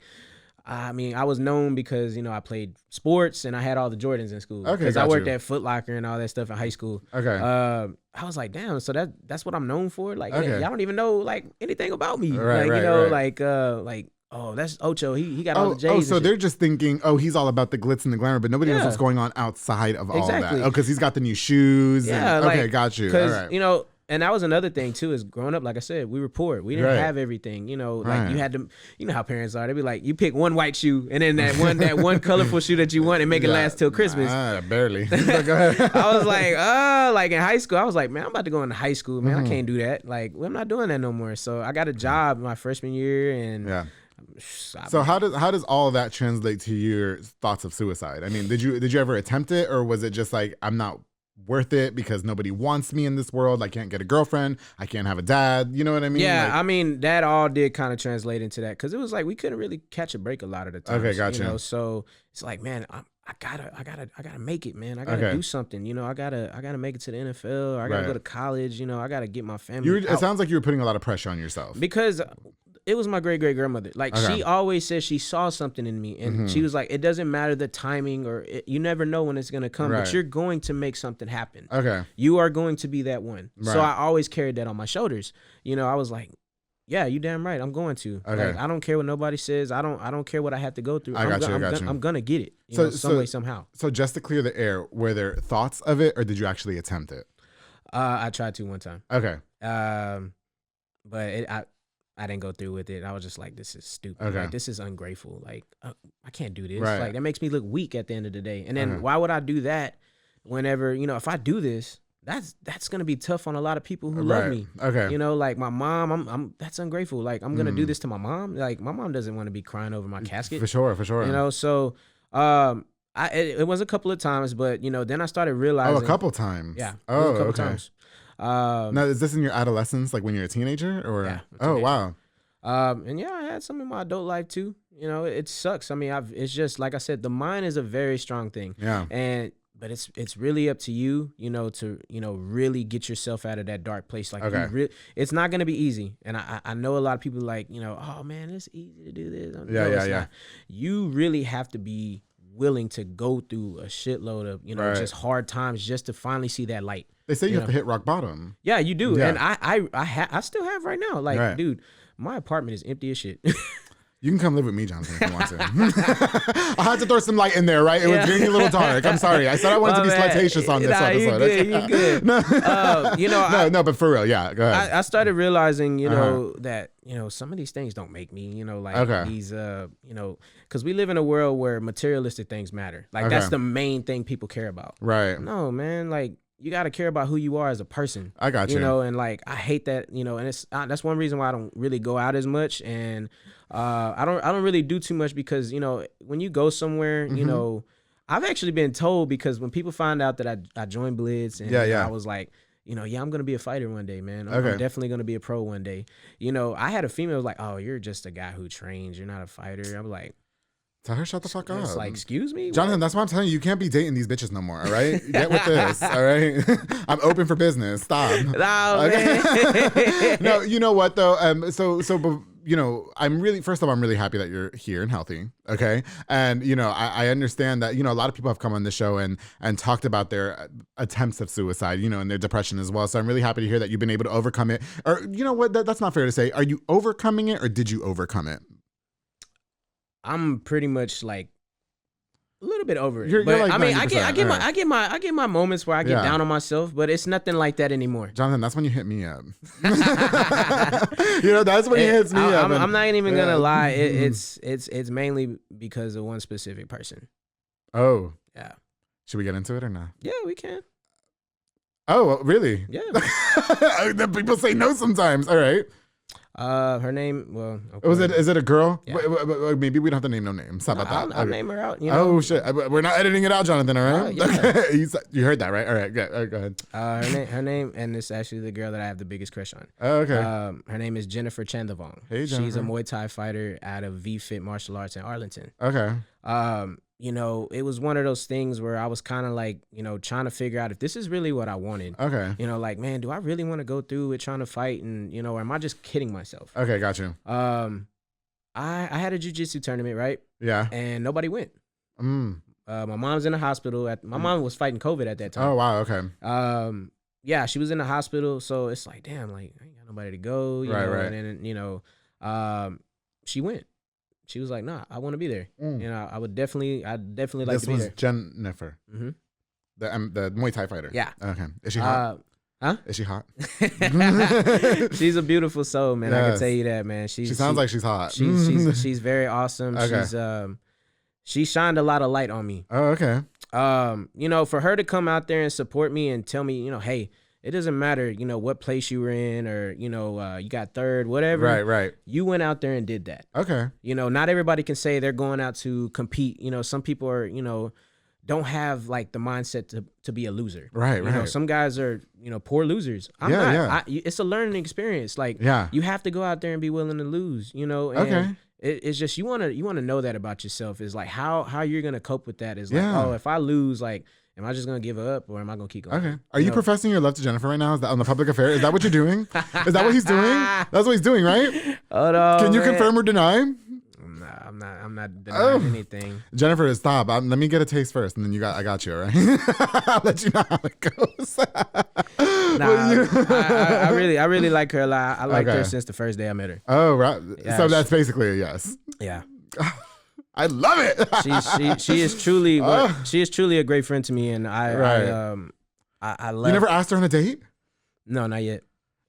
B: I mean, I was known because, you know, I played sports and I had all the Jordans in school.
A: Okay,
B: because I worked at Foot Locker and all that stuff in high school.
A: Okay.
B: I was like, damn, so that's what I'm known for. Like, y'all don't even know like anything about me. Like, oh, that's Ochoa. He got all the J's.
A: Oh, so they're just thinking, oh, he's all about the glitz and the glamour, but nobody knows what's going on outside of all that. Oh, because he's got the new shoes.
B: Yeah.
A: Okay, got you.
B: Because,
A: all right.
B: you know, and that was another thing too, is growing up, like I said, we were poor. We didn't have everything, you know, like you had to, you know how parents are. They'd be like, you pick one white shoe and then that one colorful shoe that you want and make it last till Christmas.
A: Barely. Go ahead.
B: I was like in high school, I was like, man, I'm about to go into high school, man. I can't do that. Like, I'm not doing that no more. So I got a job my freshman year and
A: So how does all of that translate to your thoughts of suicide? I mean, did you ever attempt it, or was it just like, I'm not worth it because nobody wants me in this world? I can't get a girlfriend. I can't have a dad. You know what I mean?
B: Yeah,
A: like,
B: I mean, that all did kind of translate into that because it was like we couldn't really catch a break a lot of the time.
A: Okay, gotcha.
B: You know, so it's like, man, I gotta make it, man. I gotta do something. You know, I gotta make it to the NFL. Or I gotta go to college. You know, I gotta get my family.
A: It sounds like you were putting a lot of pressure on yourself
B: because it was my great grandmother. Like she always said she saw something in me, and she was like, it doesn't matter the timing or you never know when it's gonna come, but you're going to make something happen.
A: Okay,
B: you are going to be that one. So I always carried that on my shoulders. You know, I was like, yeah, you damn right. I'm going to.
A: Okay.
B: Like, I don't care what nobody says. I don't care what I have to go through.
A: I'm
B: gonna get it. You know, some way, somehow.
A: So just to clear the air, were there thoughts of it, or did you actually attempt it?
B: I tried to one time.
A: Okay.
B: But I didn't go through with it. I was just like, this is stupid.
A: Okay.
B: Like, this is ungrateful. Like, I can't do this. Like, that makes me look weak at the end of the day. And then why would I do that whenever, you know, if I do this, that's going to be tough on a lot of people who love me. Okay. You know, like my mom, that's ungrateful. Like, I'm going to do this to my mom. Like, my mom doesn't want to be crying over my casket.
A: For sure.
B: You know, so it was a couple of times, but, you know, then I started realizing.
A: Oh, a couple times.
B: Yeah.
A: Oh,
B: a couple times.
A: Now, is this in your adolescence, like when you're a teenager, or?
B: Yeah.
A: Oh, wow.
B: And yeah, I had some in my adult life too. You know, it sucks. I mean, it's just like I said, the mind is a very strong thing.
A: Yeah.
B: But it's really up to you, you know, to, you know, really get yourself out of that dark place. Like, it's not going to be easy. And I know a lot of people like, you know, oh man, it's easy to do this. Yeah. You really have to be willing to go through a shitload of, you know, just hard times just to finally see that light.
A: They say you have to hit rock bottom.
B: Yeah, you do. Yeah. And I still have right now. Like, dude, my apartment is empty as shit.
A: You can come live with me, Jonathan, if you want to. I had to throw some light in there, right? It was getting a little dark. I'm sorry. I said I wanted to be salacious on this episode.
B: You good. You know,
A: no, but for real, yeah. Go ahead.
B: I started realizing, you know, that, you know, some of these things don't make me, you know, like these, you know, because we live in a world where materialistic things matter. Like, that's the main thing people care about.
A: Right.
B: No, man, like, you got to care about who you are as a person.
A: I got you.
B: You know, and like I hate that, you know, and it's that's one reason why I don't really go out as much, and I don't really do too much because, you know, when you go somewhere, you know, I've actually been told, because when people find out that I joined Blitz and I was like, you know, I'm going to be a fighter one day, man. I'm definitely going to be a pro one day. You know, I had a female was like, oh, you're just a guy who trains. You're not a fighter. I'm like,
A: tell her shut the fuck up.
B: It's like, excuse me?
A: Jonathan, that's why I'm telling you, you can't be dating these bitches no more, all right? Get with this, all right? I'm open for business. Stop.
B: No, man.
A: No, you know what, though? You know, first of all, I'm really happy that you're here and healthy, okay? And, you know, I understand that, you know, a lot of people have come on the show and talked about their attempts of suicide, you know, and their depression as well. So I'm really happy to hear that you've been able to overcome it. Or, you know what, that's not fair to say. Are you overcoming it, or did you overcome it?
B: I'm pretty much like a little bit over it. You're like, I mean, I get my moments where I get down on myself, but it's nothing like that anymore.
A: Jonathan, that's when you hit me up. You know, that's when he hits me up.
B: I'm not even gonna lie. It's mainly because of one specific person.
A: Oh.
B: Yeah.
A: Should we get into it or not?
B: Yeah, we can.
A: Oh, really?
B: Yeah.
A: People say no sometimes. All right.
B: Her name, well,
A: okay. Is it a girl?
B: Yeah.
A: Maybe we don't have to name no names. How about that?
B: I'll name her out. You know?
A: Oh shit, we're not editing it out, Jonathan. All right.
B: Yeah.
A: Okay. You heard that, right? All right, go ahead.
B: Her name, and it's actually the girl that I have the biggest crush on.
A: Oh, okay.
B: Her name is Jennifer Chandavong.
A: Hey, Jennifer.
B: She's a Muay Thai fighter out of V-Fit Martial Arts in Arlington.
A: Okay.
B: You know, it was one of those things where I was kind of like, you know, trying to figure out if this is really what I wanted.
A: Okay.
B: You know, like, man, do I really want to go through with trying to fight? And, you know, or am I just kidding myself?
A: Okay, got you.
B: I had a jiu-jitsu tournament, right?
A: Yeah.
B: And nobody went. My mom's in the hospital. My mom was fighting COVID at that time.
A: Oh, wow, okay.
B: Yeah, she was in the hospital. So it's like, damn, like, I ain't got nobody to go. You know?
A: Right.
B: And then, you know, she went. She was like, nah, I want to be there. You know, I'd definitely like to be there.
A: This was Jennifer, the Muay Thai fighter.
B: Yeah.
A: Okay. Is she hot? Is she hot?
B: She's a beautiful soul, man. Yes. I can tell you that, man. She
A: sounds like she's hot.
B: She's very awesome. Okay. She shined a lot of light on me.
A: Oh, okay.
B: You know, for her to come out there and support me and tell me, you know, hey, it doesn't matter, you know, what place you were in, or, you know, you got third, whatever.
A: Right.
B: You went out there and did that.
A: Okay.
B: You know, not everybody can say they're going out to compete. You know, some people are, you know, don't have like the mindset to be a loser.
A: Right.
B: You know, some guys are, you know, poor losers. I'm not. It's a learning experience. Like, you have to go out there and be willing to lose, you know. And it's just, you want to know that about yourself. Is like how you're going to cope with that is like, oh, if I lose, like, am I just going to give up, or am I going to keep going? Okay.
A: Are you professing your love to Jennifer right now? Is that on the public affair? Is that what you're doing? Is that what he's doing? That's what he's doing, right?
B: Hold on,
A: Can you confirm or deny?
B: I'm not denying anything.
A: Jennifer, stop. Let me get a taste first, and then I got you, all right? I'll let you know how it goes.
B: I really like her a lot. I liked her since the first day I met her.
A: Oh, right. Yeah, so that's basically a yes.
B: Yeah.
A: I love it.
B: She is truly a great friend to me, and I love.
A: You never asked her on a date?
B: No, not yet.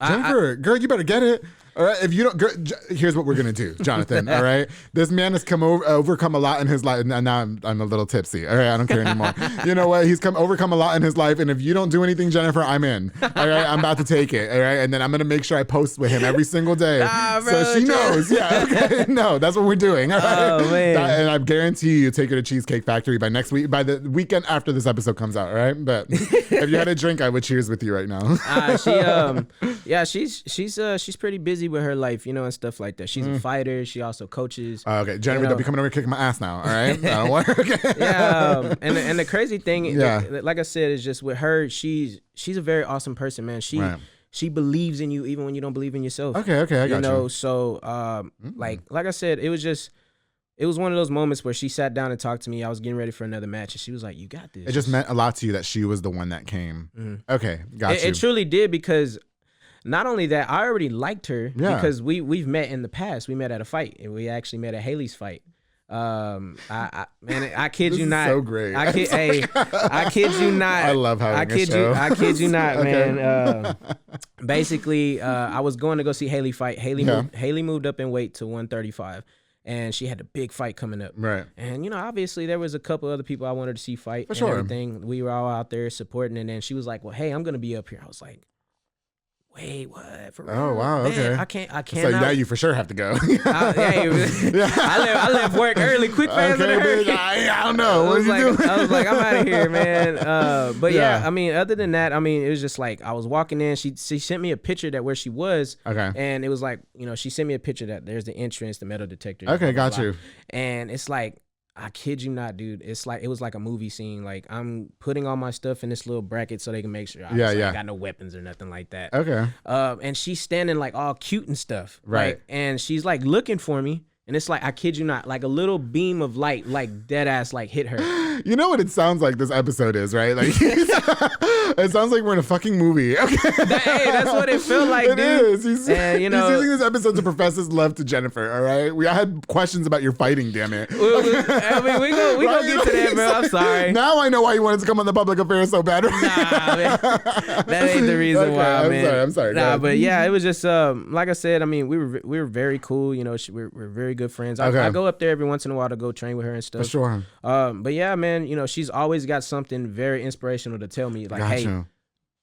A: Jennifer, girl, you better get it. All right, if you don't, girl, here's what we're gonna do, Jonathan. All right, this man has overcome a lot in his life, and now I'm a little tipsy. All right, I don't care anymore. You know what? He's overcome a lot in his life, and if you don't do anything, Jennifer, I'm in. All right, I'm about to take it. All right, and then I'm gonna make sure I post with him every single day, so she knows. Yeah, okay, no, that's what we're doing. All right,
B: oh man,
A: and I guarantee you, take her to Cheesecake Factory by next week, by the weekend after this episode comes out. All right, but if you had a drink, I would cheers with you right now.
B: She's pretty busy with her life, you know, and stuff like that. She's a fighter. She also coaches.
A: Okay, Jennifer, don't be coming over kicking my ass now. All right, I don't want her. Okay.
B: Yeah, and the crazy thing, like I said, is just with her. She's a very awesome person, man. She believes in you even when you don't believe in yourself.
A: Okay, I got you.
B: You know, so like I said, it was one of those moments where she sat down and talked to me. I was getting ready for another match, and she was like, "You got this."
A: It just meant a lot to you that she was the one that came. Okay, got you.
B: It truly did, because not only that, I already liked her because we've met in the past. We met at a fight, and we actually met at Haley's fight. I kid you not.
A: So great.
B: I kid you not.
A: I love having a show.
B: I kid you not, man. Basically, I was going to go see Haley fight. Haley moved up in weight to 135. and she had a big fight coming up.
A: Right.
B: And, you know, obviously there was a couple other people I wanted to see fight
A: For
B: and
A: sure.
B: everything. We were all out there supporting, and then she was like, well, hey, I'm going to be up here. I was like, wait, what? For real?
A: Oh, wow,
B: Man,
A: okay.
B: I can't.
A: So now you for sure have to go.
B: I left work early, quick, fast, and hurry.
A: I don't know. What
B: I was like, I'm out of here, man. But yeah, I mean, other than that, I mean, it was just like I was walking in. She sent me a picture that where she was.
A: Okay.
B: And it was like, you know, she sent me a picture that there's the entrance, the metal detector.
A: Okay, got you.
B: And it's like, I kid you not, dude. It's like it was like a movie scene. Like I'm putting all my stuff in this little bracket so they can make sure I got no weapons or nothing like that.
A: Okay.
B: And she's standing like all cute and stuff.
A: Right.
B: And she's like looking for me. And it's like, I kid you not, like a little beam of light, like dead ass, like hit her.
A: You know what it sounds like this episode is, right? Like it sounds like we're in a fucking movie. Okay.
B: That's what it felt like, dude.
A: It is.
B: And, you know,
A: he's using this episode to profess his love to Jennifer, all right? I had questions about your fighting, damn it.
B: I mean, we gonna get to that, bro. I'm sorry.
A: Now I know why you wanted to come on the public affairs so bad.
B: Nah, man. That ain't the reason why, man.
A: I'm sorry.
B: Nah, but yeah, it was just, like I said, I mean, we were very cool. You know, we're very good friends. I go up there every once in a while to go train with her and stuff.
A: For sure.
B: But yeah, man, you know, she's always got something very inspirational to tell me. Like, hey,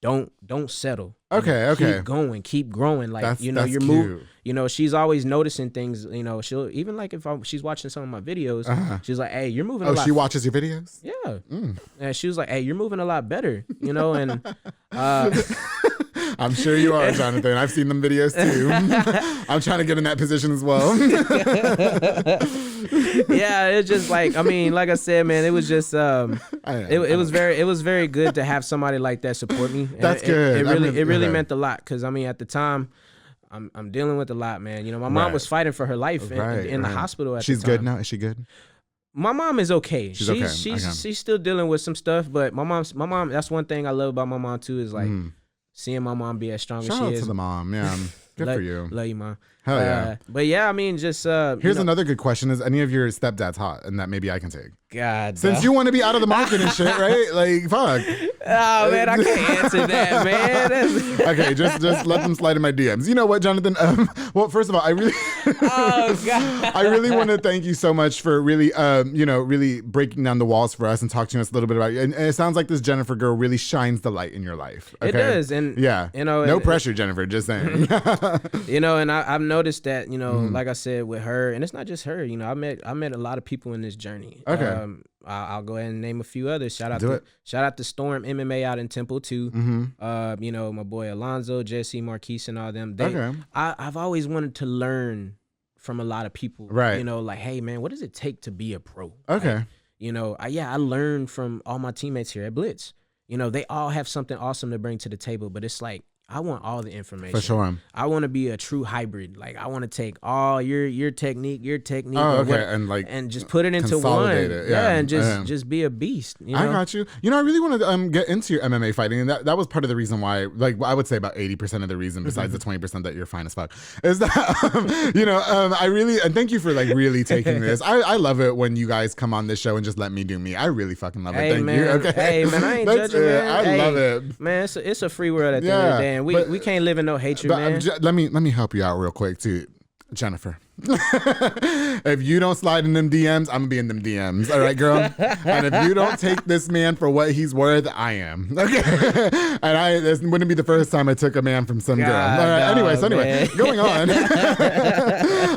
B: don't settle.
A: Okay.
B: Keep going, keep growing. Like,
A: that's
B: you're moving. You know, she's always noticing things. You know, she'll even like if she's watching some of my videos, she's like, hey, you're moving a lot.
A: Oh, she watches your videos?
B: Yeah. And she was like, hey, you're moving a lot better. You know, and
A: I'm sure you are, Jonathan. I've seen them videos too. I'm trying to get in that position as well.
B: Yeah, it's just like, I mean, like I said, man, it was just it was very good to have somebody like that support me. And
A: that's good.
B: It really meant a lot, because I mean, at the time, I'm dealing with a lot, man. You know, my mom was fighting for her life in the hospital at the time.
A: She's good now. Is she good?
B: My mom is okay.
A: She's okay.
B: She's still dealing with some stuff, but my mom. That's one thing I love about my mom too, is like seeing my mom be as strong as she is.
A: Shout out to the mom. Yeah, good for you.
B: Love you, mom.
A: Hell yeah.
B: But yeah, I mean, just
A: here's another good question: is any of your stepdads hot? And that maybe I can take.
B: God,
A: since you want to be out of the market and shit, right? Like, fuck.
B: Oh man, I can't answer that, man.
A: Okay, just let them slide in my DMs. You know what, Jonathan? Well, first of all, I really,
B: oh god,
A: I really want to thank you so much for really, really breaking down the walls for us and talking to us a little bit about you. And it sounds like this Jennifer girl really shines the light in your life. Okay?
B: It does, and
A: yeah,
B: you know,
A: no pressure, Jennifer. Just saying.
B: You know, and I've noticed that, you know, like I said, with her, and it's not just her. You know, I met a lot of people in this journey.
A: Okay.
B: I'll go ahead and name a few others. Shout out to Storm MMA out in Temple too. You know, my boy Alonzo, Jesse, Marquise, and all them. I've always wanted to learn from a lot of people.
A: Right.
B: You know, like, hey man, what does it take to be a pro?
A: Okay.
B: Like, you know, I learned from all my teammates here at Blitz. You know, they all have something awesome to bring to the table, but it's like, I want all the information.
A: For sure.
B: I want to be a true hybrid. Like, I want to take all your technique,
A: oh, okay,
B: and just put it into one. And just be a beast. You know?
A: I got you. You know, I really want to get into your MMA fighting, and that was part of the reason why. Like, I would say about 80% of the reason, besides the 20% that you're fine as fuck, is that you know, I really, and thank you for like really taking this. I love it when you guys come on this show and just let me do me. I really fucking love it.
B: Hey,
A: thank
B: man.
A: you. Okay.
B: Hey man, I ain't judging, man.
A: I love it,
B: man. It's a free world at the end of the day. And we can't live in no hatred, man.
A: Let me help you out real quick too, Jennifer. If you don't slide in them DMs, I'm gonna be in them DMs. All right, girl. And if you don't take this man for what he's worth, I am. Okay. And this wouldn't be the first time I took a man from some girl. All right.
B: No,
A: anyway, going on.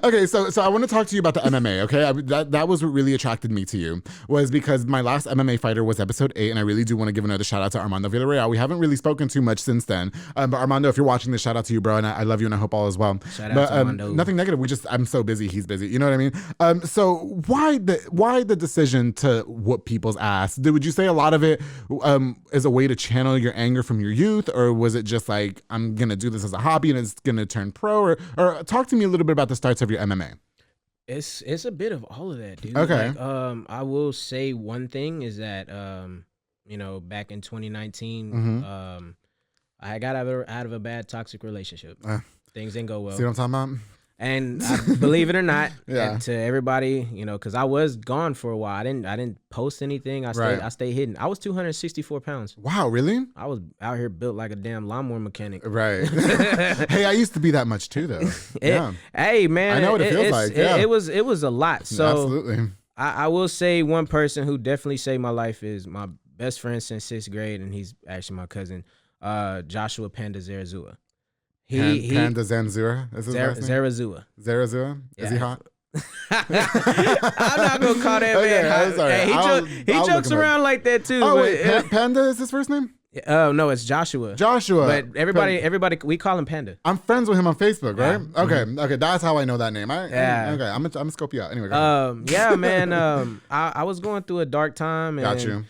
A: Okay, so I want to talk to you about the MMA. Okay, that was what really attracted me to you, was because my last MMA fighter was episode 8, and I really do want to give another shout out to Armando Villarreal. We haven't really spoken too much since then, but Armando, if you're watching this, shout out to you, bro, and I love you, and I hope all is well.
B: Shout out to Armando.
A: Nothing negative. I'm so busy, he's busy. You know what I mean? So why the decision to whoop people's ass? Would you say a lot of it is a way to channel your anger from your youth, or was it just like, I'm gonna do this as a hobby and it's gonna turn pro? Or talk to me a little bit about the starts of your MMA.
B: It's a bit of all of that, dude.
A: Okay.
B: Like, I will say one thing is that you know, back in 2019, I got out of a bad toxic relationship. Things didn't go well.
A: See what I'm talking about?
B: And believe it or not, to everybody, you know, because I was gone for a while. I didn't post anything. I stayed hidden. I was 264 pounds.
A: Wow, really?
B: I was out here built like a damn lawnmower mechanic.
A: Right. Hey, I used to be that much too, though.
B: Hey, man,
A: I know what it feels like.
B: It was a lot. So
A: absolutely.
B: I will say one person who definitely saved my life is my best friend since 6th grade, and he's actually my cousin, Joshua Panda Zarazua.
A: Panda Zanzura? Is his last name?
B: Zarazua.
A: Zarazua? Is he hot?
B: I'm not gonna call that man hot.
A: I'm sorry.
B: Hey, he jokes around like that too.
A: Oh, wait, Panda is his first name?
B: No, it's Joshua.
A: But
B: everybody, we call him Panda.
A: I'm friends with him on Facebook, right? Yeah. Okay, that's how I know that name. Okay, I'm gonna scope you out. Anyway,
B: yeah, man. I was going through a dark time, and
A: got you.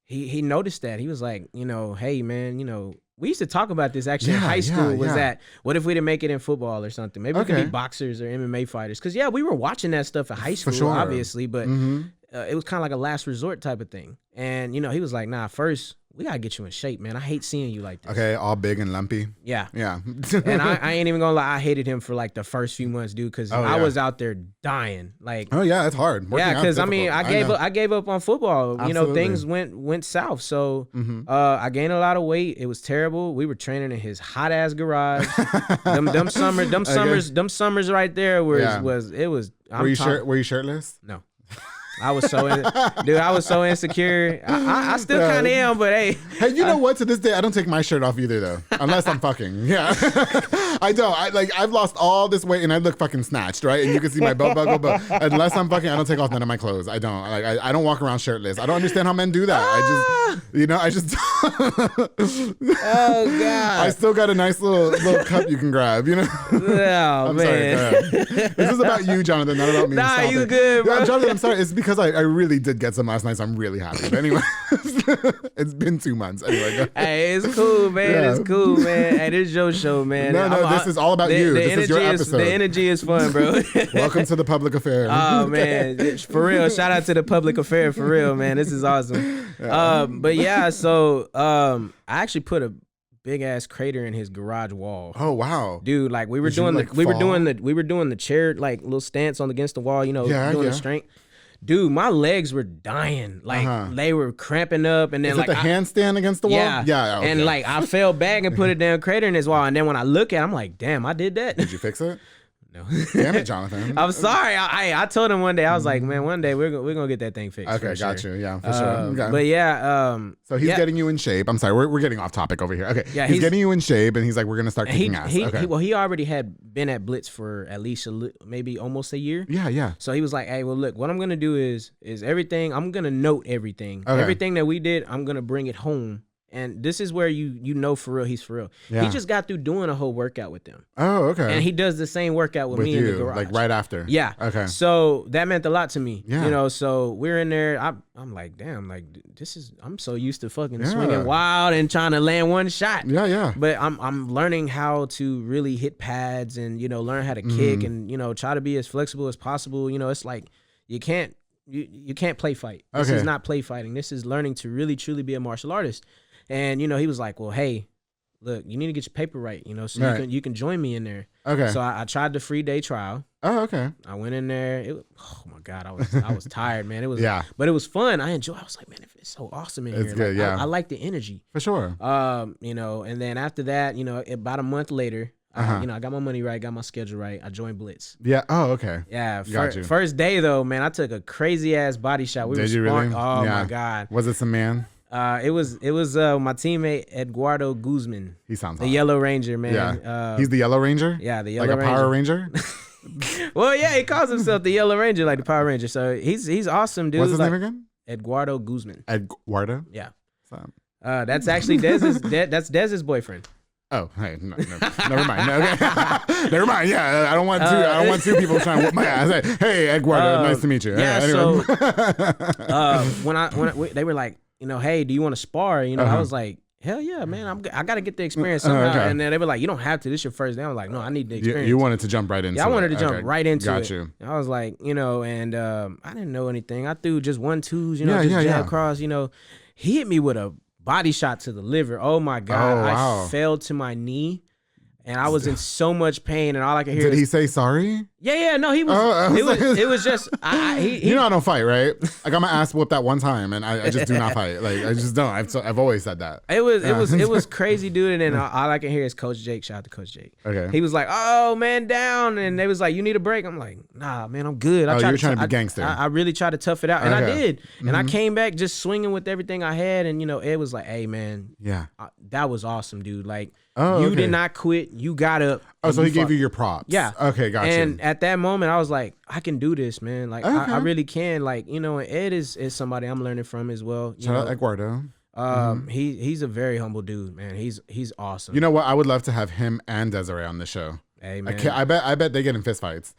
B: He noticed that. He was like, you know, hey, man, you know, we used to talk about this actually in high school. That what if we didn't make it in football or something? Maybe we could be boxers or MMA fighters. Because we were watching that stuff in high school, obviously, but it was kind of like a last resort type of thing. And you know, he was like, nah, first we gotta get you in shape, man. I hate seeing you like this.
A: Okay, all big and lumpy.
B: Yeah. And I ain't even gonna lie, I hated him for like the first few months, dude, because I was out there dying. Like,
A: oh yeah, it's hard.
B: Because I mean, I gave up on football. Absolutely. You know, things went south. So I gained a lot of weight. It was terrible. We were training in his hot ass garage. them summers right there were
A: Were you shirtless?
B: No. I was so insecure. I still kind of am, but hey.
A: Hey, you know what? To this day, I don't take my shirt off either, though. Unless I'm fucking. Yeah. I don't. I've lost all this weight and I look fucking snatched, right? And you can see my belt buckle, but unless I'm fucking, I don't take off none of my clothes. I don't. I don't walk around shirtless. I don't understand how men do that. I just.
B: Oh God.
A: I still got a nice little cup you can grab, you know?
B: Oh,
A: I'm
B: man.
A: Sorry. This is about you, Jonathan, not about me.
B: Nah, you good, bro.
A: Yeah, Jonathan, I'm sorry. It's because I really did get some last night, so I'm really happy. But anyway, it's been 2 months. Anyway,
B: hey, it's cool, man. Yeah. It's cool, man. Hey, this is your show, man.
A: No, this is all about you. This is your episode.
B: The energy is fun, bro.
A: Welcome to the public affair.
B: Oh, man. For real. Shout out to the public affair, for real, man. This is awesome. Yeah. But yeah, so I actually put a big ass crater in his garage wall.
A: Oh wow,
B: dude! Like we were doing the chair like little stance on against the wall. You know, doing the strength. Dude, my legs were dying. Like they were cramping up, and then
A: is it the handstand against the wall? Yeah. Okay.
B: And like I fell back and put a damn crater in his wall, and then when I look at it, I'm like, damn, I did that.
A: Did you fix it?
B: No.
A: Damn it, Jonathan.
B: I'm sorry. I told him one day, I was like, man, one day we're gonna get that thing fixed.
A: Okay, got you. Yeah, for sure. Okay.
B: But yeah,
A: so he's getting you in shape. I'm sorry, we're getting off topic over here. Okay. Yeah, he's getting you in shape, and he's like, we're gonna start kicking ass.
B: He already had been at Blitz for at least maybe almost a year.
A: Yeah.
B: So he was like, hey, well, look, what I'm gonna do is everything. I'm gonna note everything. Okay. Everything that we did, I'm gonna bring it home. And this is where you know for real, he's for real. Yeah. He just got through doing a whole workout with them.
A: Oh, okay.
B: And he does the same workout with me in the garage.
A: Like right after.
B: Yeah.
A: Okay.
B: So that meant a lot to me.
A: Yeah.
B: You know, so we're in there. I'm like, damn, like I'm so used to fucking swinging wild and trying to land one shot.
A: Yeah.
B: But I'm learning how to really hit pads and, you know, learn how to kick and, you know, try to be as flexible as possible. You know, it's like you can't play fight. This is not play fighting. This is learning to really truly be a martial artist. And, you know, he was like, well, hey, look, you need to get your paper right, you know, so you can join me in there. Okay. So I tried the free day trial.
A: Oh, okay.
B: I went in there. Oh my God, I was tired, man. It was but it was fun. I enjoyed. I was like, man, it's so awesome in here. It's good, like, I like the energy.
A: For sure.
B: You know, and then after that, you know, about a month later, you know, I got my money right, got my schedule right. I joined Blitz.
A: Yeah. Oh, okay.
B: Yeah. First day though, man, I took a crazy ass body shot.
A: Did you really?
B: Oh my God.
A: Was it some man?
B: It was my teammate Eduardo Guzman.
A: He sounds
B: the Yellow Ranger, man.
A: Yeah. He's the Yellow Ranger?
B: Yeah, the Yellow Ranger.
A: Like a Power Ranger?
B: Well, yeah, he calls himself the Yellow Ranger, like the Power Ranger. So he's awesome, dude.
A: What's his name again?
B: Eduardo Guzman.
A: Eduardo?
B: Yeah. That's actually Dez's boyfriend.
A: Oh, hey, no, never mind. No, okay. Never mind. Yeah, I don't want two people trying to whoop my ass. Hey, Eduardo, nice to meet you.
B: Yeah.
A: Anyway.
B: So when they were like, you know, hey, do you want to spar? You know, I was like, hell yeah, man. I got to get the experience somehow. Okay. And then they were like, you don't have to. This is your first day. I was like, no, I need the experience.
A: You wanted to jump right into it.
B: Yeah, I wanted to jump right into it.
A: Got you.
B: I was like, you know, and I didn't know anything. I threw just 1-2s, you know, jab cross, you know. He hit me with a body shot to the liver. Oh, my God. I fell to my knee. and I was in so much pain, and all I could hear.
A: Did he say sorry?
B: Yeah, no, he was. It was just.
A: You know I don't fight, right? I got my ass whooped that one time, and I just do not fight. Like I just don't. I've always said that.
B: It was crazy, dude. And then all I can hear is Coach Jake. Shout out to Coach Jake.
A: Okay.
B: He was like, "Oh man, down," and they was like, "You need a break." I'm like, "Nah, man, I'm good."
A: You were trying to be gangster.
B: I really tried to tough it out, and I did. And I came back just swinging with everything I had, and Ed was like, "Hey, man, that was awesome, dude. Like, you did not quit. You got up."
A: Oh, so he gave you your props.
B: Yeah.
A: Okay, gotcha.
B: And at that moment, I was like, I can do this, man. Like, I really can. Like, and Ed is somebody I'm learning from as well.
A: Shout out Eduardo.
B: He's a very humble dude, man. He's awesome.
A: You know what? I would love to have him and Desiree on the show.
B: Hey, man.
A: I bet they get in fist fights.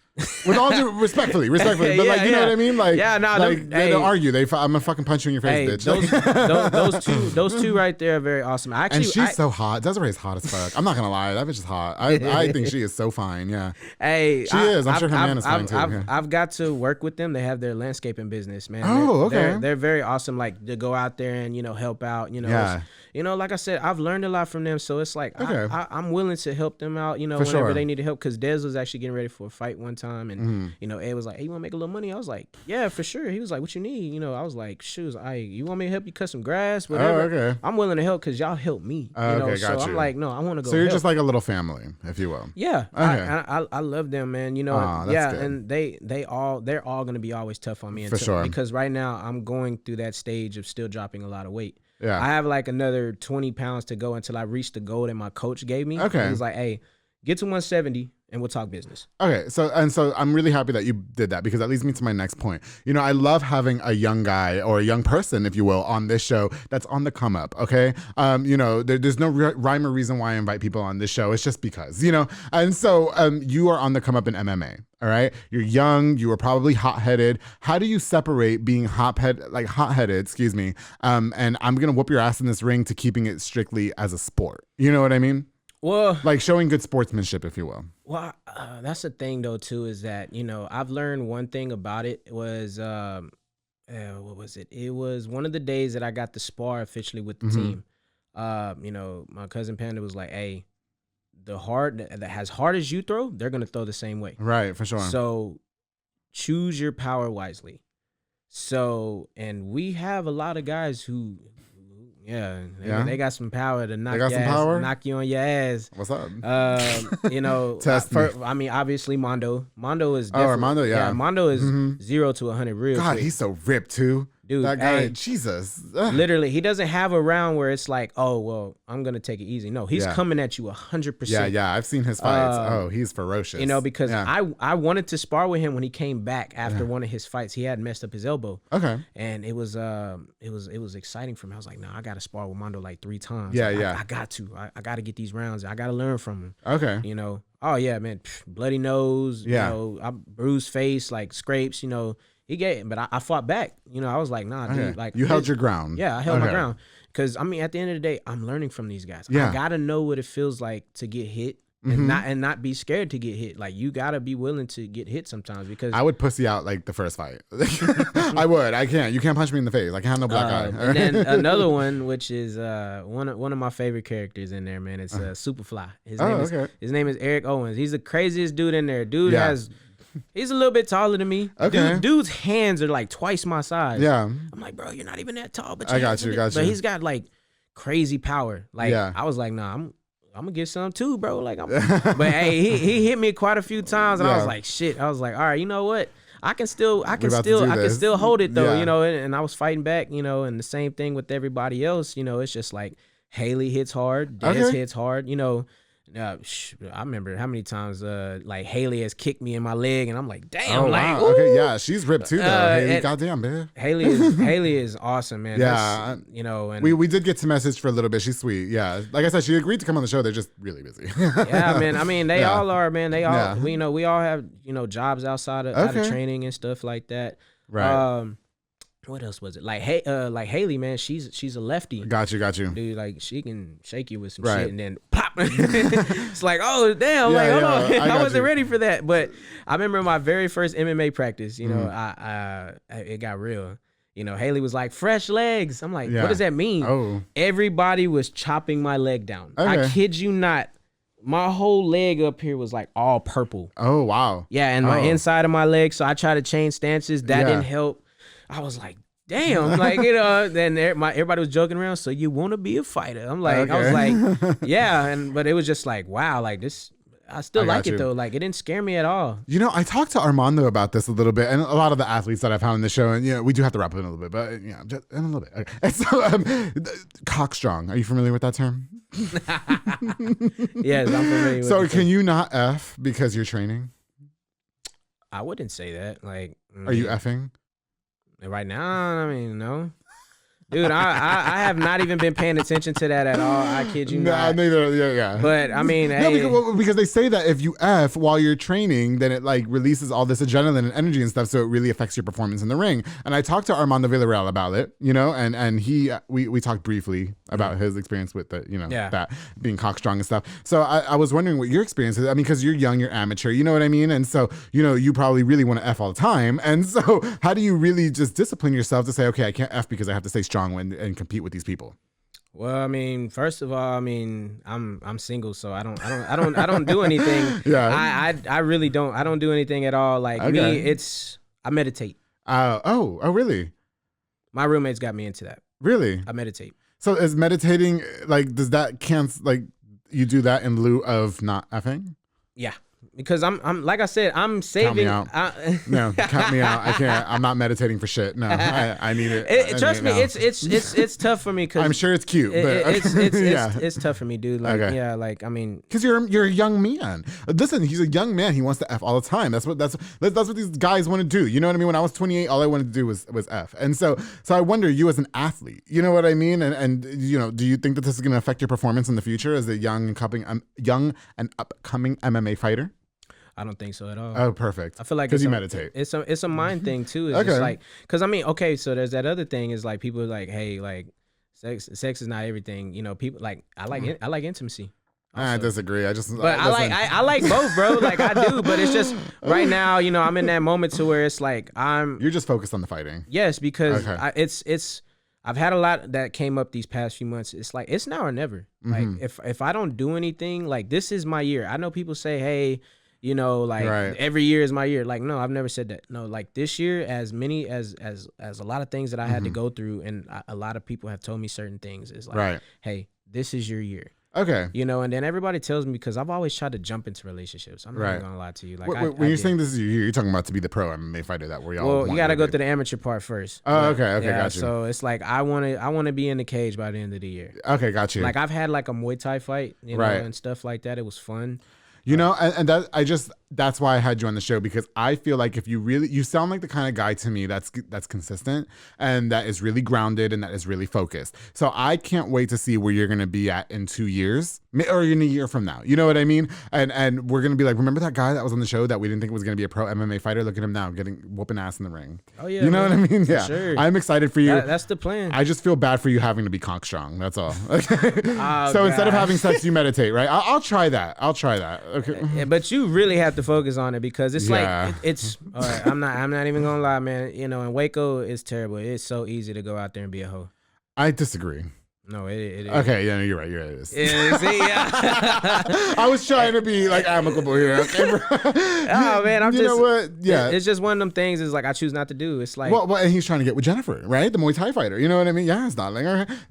A: With all due respectfully, but like you know what I mean, like they'll argue. I'm gonna fucking punch you in your face, bitch.
B: Those two right there are very awesome.
A: And she's so hot. Desiree's hot as fuck. I'm not gonna lie, that bitch is hot. I think she is so fine. Yeah,
B: hey,
A: she is. I'm sure her man is fine too.
B: I've got to work with them. They have their landscaping business, man.
A: Oh, okay.
B: They're very awesome. Like to go out there and help out. Like I said, I've learned a lot from them. So it's like I'm willing to help them out. Whenever they need help. Because Des was actually getting ready for a fight one time. And Ed was like, "Hey, you want to make a little money?" I was like, "Yeah, for sure." He was like, "What you need?" I was like, "Shoes, you want me to help you cut some grass, whatever."
A: Oh, okay.
B: I'm willing to help because y'all help me.
A: Okay,
B: so I'm like, no, I want to go.
A: So you're
B: help.
A: just like a little family, if you will.
B: Yeah,
A: okay.
B: I love them, man.
A: That's good.
B: And they're all gonna be always tough on me
A: for sure.
B: Because right now I'm going through that stage of still dropping a lot of weight.
A: Yeah,
B: I have like another 20 pounds to go until I reach the goal that my coach gave me.
A: Okay,
B: he was like, "Hey, get to 170." And we'll talk business.
A: Okay, so I'm really happy that you did that because that leads me to my next point. I love having a young guy or a young person, if you will, on this show that's on the come up. Okay, there's no rhyme or reason why I invite people on this show. It's just because, And so you are on the come up in MMA. All right, you're young. You were probably hot-headed. How do you separate being hot-headed? Excuse me. And I'm gonna whoop your ass in this ring to keeping it strictly as a sport. You know what I mean?
B: Well,
A: like showing good sportsmanship, if you will.
B: Well, that's the thing though too, is that I've learned one thing about it was what was it? It was one of the days that I got to spar officially with the team. My cousin Panda was like, "Hey, as hard as you throw, they're gonna throw the same way."
A: Right, for sure.
B: So choose your power wisely. So, and we have a lot of guys who. They got some power to knock you on your ass.
A: What's up?
B: Test me. I mean, obviously Mondo. Mondo is definitely,
A: Mondo, yeah.
B: Mondo is 0 to 100 real
A: God,
B: quick.
A: He's so ripped too.
B: Dude,
A: that guy, Jesus.
B: Literally, he doesn't have a round where it's like, oh, well, I'm going to take it easy. No, he's coming at you 100%.
A: Yeah, I've seen his fights. He's ferocious.
B: Because I wanted to spar with him when he came back after one of his fights. He had messed up his elbow.
A: Okay.
B: And it was exciting for me. I was like, I got to spar with Mondo like 3 times.
A: Yeah.
B: I got to. I got to get these rounds. I got to learn from him.
A: Okay.
B: Oh, yeah, man. Bloody nose. I bruised face, like scrapes, He gave, but I fought back. I was like, nah, dude. Like
A: you held your ground.
B: Yeah, I held my ground. Because at the end of the day, I'm learning from these guys.
A: Yeah.
B: I gotta know what it feels like to get hit and not be scared to get hit. Like you gotta be willing to get hit sometimes because
A: I would pussy out like the first fight. I would. I can't. You can't punch me in the face. I can't have no black eye.
B: And then another one, which is one of my favorite characters in there, man. It's Superfly. His name is Eric Owens. He's the craziest dude in there. He's a little bit taller than me.
A: Okay.
B: Dude's hands are like twice my size.
A: Yeah.
B: I'm like, bro, you're not even that tall. But
A: I got you.
B: But he's got like crazy power. Like I was like, nah, I'm gonna get some too, bro. Like, but hey, he hit me quite a few times, and I was like, shit. I was like, all right, you know what? I can still hold it though, And I was fighting back, and the same thing with everybody else. It's just like Haley hits hard, Des hits hard, I remember how many times like Haley has kicked me in my leg, and I'm like, damn,
A: wow. Okay, yeah, she's ripped too though. Haley, goddamn, man.
B: Haley is awesome, man.
A: Yeah,
B: and
A: we did get to message for a little bit. She's sweet. Yeah, like I said, she agreed to come on the show. They're just really busy.
B: Yeah, man. I mean, they all are, man. They all, we all have jobs outside of training and stuff like that.
A: Right.
B: What else was it? Like Haley, man, she's a lefty.
A: Got you.
B: Dude, like she can shake you with some shit and then pop. It's like, oh damn, hold on. I wasn't ready for that. But I remember my very first MMA practice, it got real. Haley was like, fresh legs. I'm like, what does that mean?
A: Oh.
B: Everybody was chopping my leg down.
A: Okay.
B: I kid you not. my whole leg up here was like all purple.
A: Oh, wow.
B: Yeah, and my inside of my leg. So I tried to change stances. That didn't help. I was like, damn, like, you know, then everybody was joking around. So you want to be a fighter? I'm like, I was like, yeah. But it was just like, wow, like this. I still like it though. Like it didn't scare me at all.
A: You know, I talked to Armando about this a little bit, and a lot of the athletes that I've found in the show, and you know, we do have to wrap up in a little bit, but you know, just in a little bit. Okay. And so, cockstrong. Are you familiar with that term?
B: Yes, I'm familiar.
A: So, can you not F because you're training?
B: I wouldn't say that. Like,
A: are you effing
B: right now? I mean, no. Dude, I have not even been paying attention to that at all. I kid you not.
A: Neither. Yeah.
B: But I mean,
A: because they say that if you F while you're training, then it like releases all this adrenaline and energy and stuff, so it really affects your performance in the ring. And I talked to Armando Villarreal about it, you know, and we talked briefly about his experience with the, you know, that being cockstrong and stuff. So I was wondering what your experience is. I mean, because you're young, you're amateur, you know what I mean, and so you know you probably really want to F all the time. And so how do you really just discipline yourself to say, okay, I can't F because I have to stay strong and compete with these people?
B: Well, I mean, first of all, I mean, I'm single, so I don't do anything. Yeah. I really don't. I don't do anything at all. Like me, I meditate.
A: Oh, really?
B: My roommates got me into that.
A: Really?
B: I meditate.
A: So is meditating like, does that cancel, like you do that in lieu of not effing?
B: Yeah. Because I'm like I said, I'm saving.
A: Count me out. No, count me out. I can't. I'm not meditating for shit. No, I need it.
B: Trust me, it's tough for me. Because
A: I'm sure it's cute, but
B: it's tough for me, dude. Like, yeah, like I mean,
A: because you're a young man. Listen, he's a young man. He wants to F all the time. That's what these guys want to do. You know what I mean? When I was 28, all I wanted to do was F. And so I wonder, you as an athlete, you know what I mean? And you know, do you think that this is going to affect your performance in the future as a young and upcoming MMA fighter?
B: I don't think so at all.
A: Oh, perfect.
B: I feel like
A: because you meditate.
B: It's a mind thing too. It's just like, because I mean, okay, so there's that other thing is like people are like, hey, like sex is not everything. You know, people like I like intimacy. Also.
A: I disagree.
B: But I like both, bro. Like I do, but it's just right now, you know, I'm in that moment to where it's like you're
A: just focused on the fighting.
B: Yes, because I've had a lot that came up these past few months. It's like it's now or never. Like if I don't do anything, like this is my year. I know people say, hey, you know, like every year is my year. Like, no, I've never said that. No, like this year, as many as a lot of things that I had to go through, and a lot of people have told me certain things. Is like, hey, this is your year.
A: Okay.
B: You know, and then everybody tells me, because I've always tried to jump into relationships. I'm not even gonna lie to you. Like,
A: when you're saying this is your year, you're talking about to be the pro MMA fighter that we all.
B: Well, you got to go through the amateur part first.
A: Oh, okay, gotcha.
B: So it's like I want to be in the cage by the end of the year.
A: Okay, gotcha.
B: Like I've had like a Muay Thai fight, you know, and stuff like that. It was fun.
A: You know, and that's why I had you on the show, because I feel like if you sound like the kind of guy to me that's consistent and that is really grounded and that is really focused. So I can't wait to see where you're going to be at in 2 years or in a year from now. You know what I mean? And we're going to be like, remember that guy that was on the show that we didn't think was going to be a pro MMA fighter? Look at him now, whooping ass in the ring.
B: Oh yeah.
A: You know what I mean? Yeah.
B: Sure.
A: I'm excited for you.
B: That's the plan.
A: I just feel bad for you having to be cockstrong. That's all. So instead of having sex, you meditate, right? I'll try that. Okay.
B: Yeah, but you really have to focus on it, because it's like it's all right. I'm not even gonna lie, man. You know, in Waco, it's terrible. It's so easy to go out there and be a hoe.
A: I disagree.
B: No, it is.
A: Okay, yeah, you're right. It is.
B: Yeah, see,
A: I was trying to be like amicable here. Okay,
B: oh man,
A: you know what? Yeah,
B: it's just one of them things. Is like I choose not to do. It's like
A: well, and he's trying to get with Jennifer, right? The Muay Thai fighter. You know what I mean? Yeah, it's not like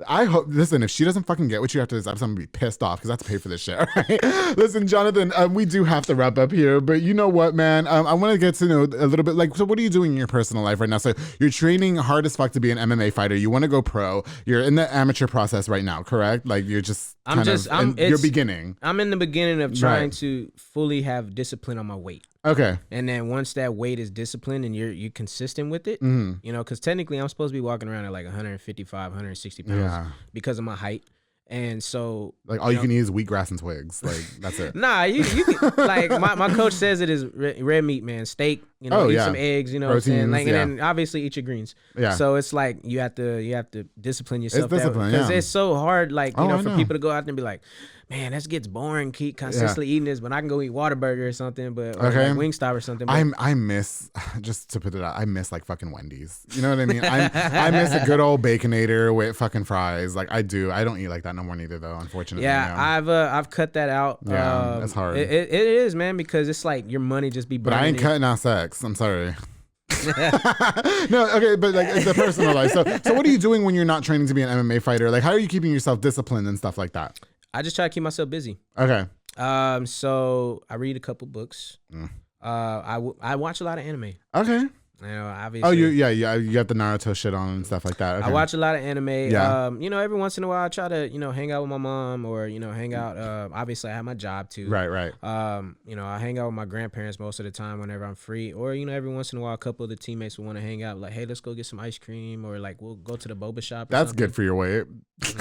A: I hope. Listen, if she doesn't fucking get with you after this episode, I'm gonna be pissed off because I have to pay for this shit. All right? Listen, Jonathan, we do have to wrap up here, but you know what, man? I want to get to know a little bit. Like, so what are you doing in your personal life right now? So you're training hard as fuck to be an MMA fighter. You want to go pro. You're in the amateur process right now, correct? Like you're just you're beginning.
B: I'm in the beginning of trying to fully have discipline on my weight.
A: Okay.
B: And then once that weight is disciplined and you're consistent with it, you know, because technically I'm supposed to be walking around at like 155, 160 pounds because of my height. And so
A: like all you can eat is wheatgrass and twigs. Like that's it.
B: Nah, you can, like my coach says it is red meat, man. Steak, eat some eggs, you know what I'm saying? Like, and then obviously eat your greens. Yeah. So it's like you have to discipline yourself. It's discipline, because it's so hard, like, for people to go out there and be like, man, that gets boring. Keep consistently eating this, but I can go eat Whataburger or something, or like Wingstop or something. But
A: I miss, just to put it out, I miss like fucking Wendy's. You know what I mean? I miss a good old Baconator with fucking fries. Like I do. I don't eat like that no more neither, though. Unfortunately.
B: Yeah, I've cut that out.
A: Yeah, it's hard.
B: It is, man, because it's like your money just be.
A: But I ain't cutting out sex. I'm sorry. No, okay, but like it's a personal life. So what are you doing when you're not training to be an MMA fighter? Like, how are you keeping yourself disciplined and stuff like that?
B: I just try to keep myself busy.
A: Okay.
B: So I read a couple books. I watch a lot of anime.
A: Okay.
B: Obviously.
A: Oh, you got the Naruto shit on and stuff like that. Okay.
B: I watch a lot of anime.
A: Yeah.
B: Every once in a while I try to, hang out with my mom or, hang out. Obviously I have my job too.
A: Right.
B: I hang out with my grandparents most of the time whenever I'm free. Or, every once in a while a couple of the teammates will want to hang out. Like, hey, let's go get some ice cream, or like we'll go to the boba shop.
A: That's
B: something.
A: good for your weight. Some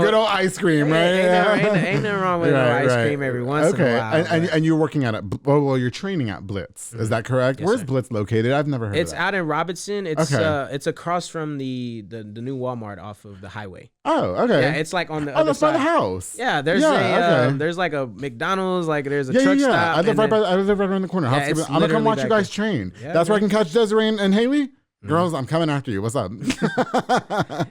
A: good old ice cream, right?
B: Ain't nothing wrong with ice cream every once in a while.
A: And you're working at you're training at Blitz. Is that correct? Yes, Where's sir. Blitz located? I've never heard of it.
B: It's out in Robinson. It's across from the new Walmart off of the highway.
A: Oh, okay.
B: Yeah, it's like on the other
A: by
B: side.
A: the house.
B: Yeah, there's there's like a McDonald's, like there's a truck stop.
A: I live right around the corner. I'm gonna come watch you guys train. Yeah, that's where I can catch Desiree and Haley. Girls, I'm coming after you. What's up?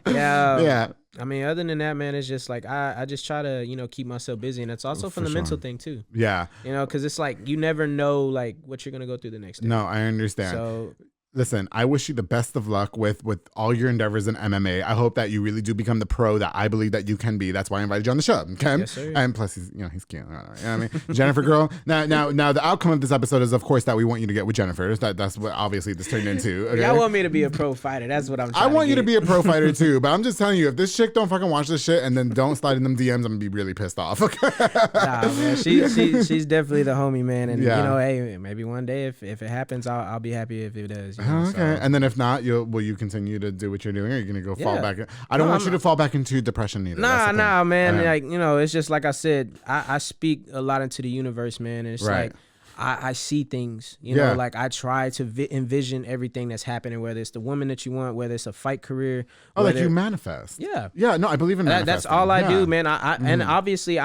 B: Yeah. I mean, other than that, man, it's just like I just try to, keep myself busy. And it's also from the mental thing, too.
A: Yeah.
B: Because it's like you never know, like, what you're going to go through the next day.
A: No, I understand.
B: So,
A: listen, I wish you the best of luck with all your endeavors in MMA. I hope that you really do become the pro that I believe that you can be. That's why I invited you on the show. Okay.
B: Yes, sir.
A: And plus, he's cute. You know what I mean? Jennifer, girl. Now, the outcome of this episode is, of course, that we want you to get with Jennifer. That's what obviously this turned into. Okay?
B: Y'all want me to be a pro fighter. That's what I'm trying
A: I want
B: to
A: you to be a pro fighter too, but I'm just telling you, if this chick don't fucking watch this shit and then don't slide in them DMs, I'm gonna be really pissed off. Okay.
B: Nah, man. She's definitely the homie, man. And hey, maybe one day if it happens, I'll be happy if it does.
A: Okay. So. And then if not, will you continue to do what you're doing? Or are you gonna go fall back? I don't want you to fall back into depression either.
B: Nah, man. Like it's just like I said. I speak a lot into the universe, man. And it's like I see things. Like I try to envision everything that's happening. Whether it's the woman that you want, whether it's a fight career.
A: Like you manifest.
B: Yeah.
A: No, I believe in manifesting.
B: That's all I do, man. And obviously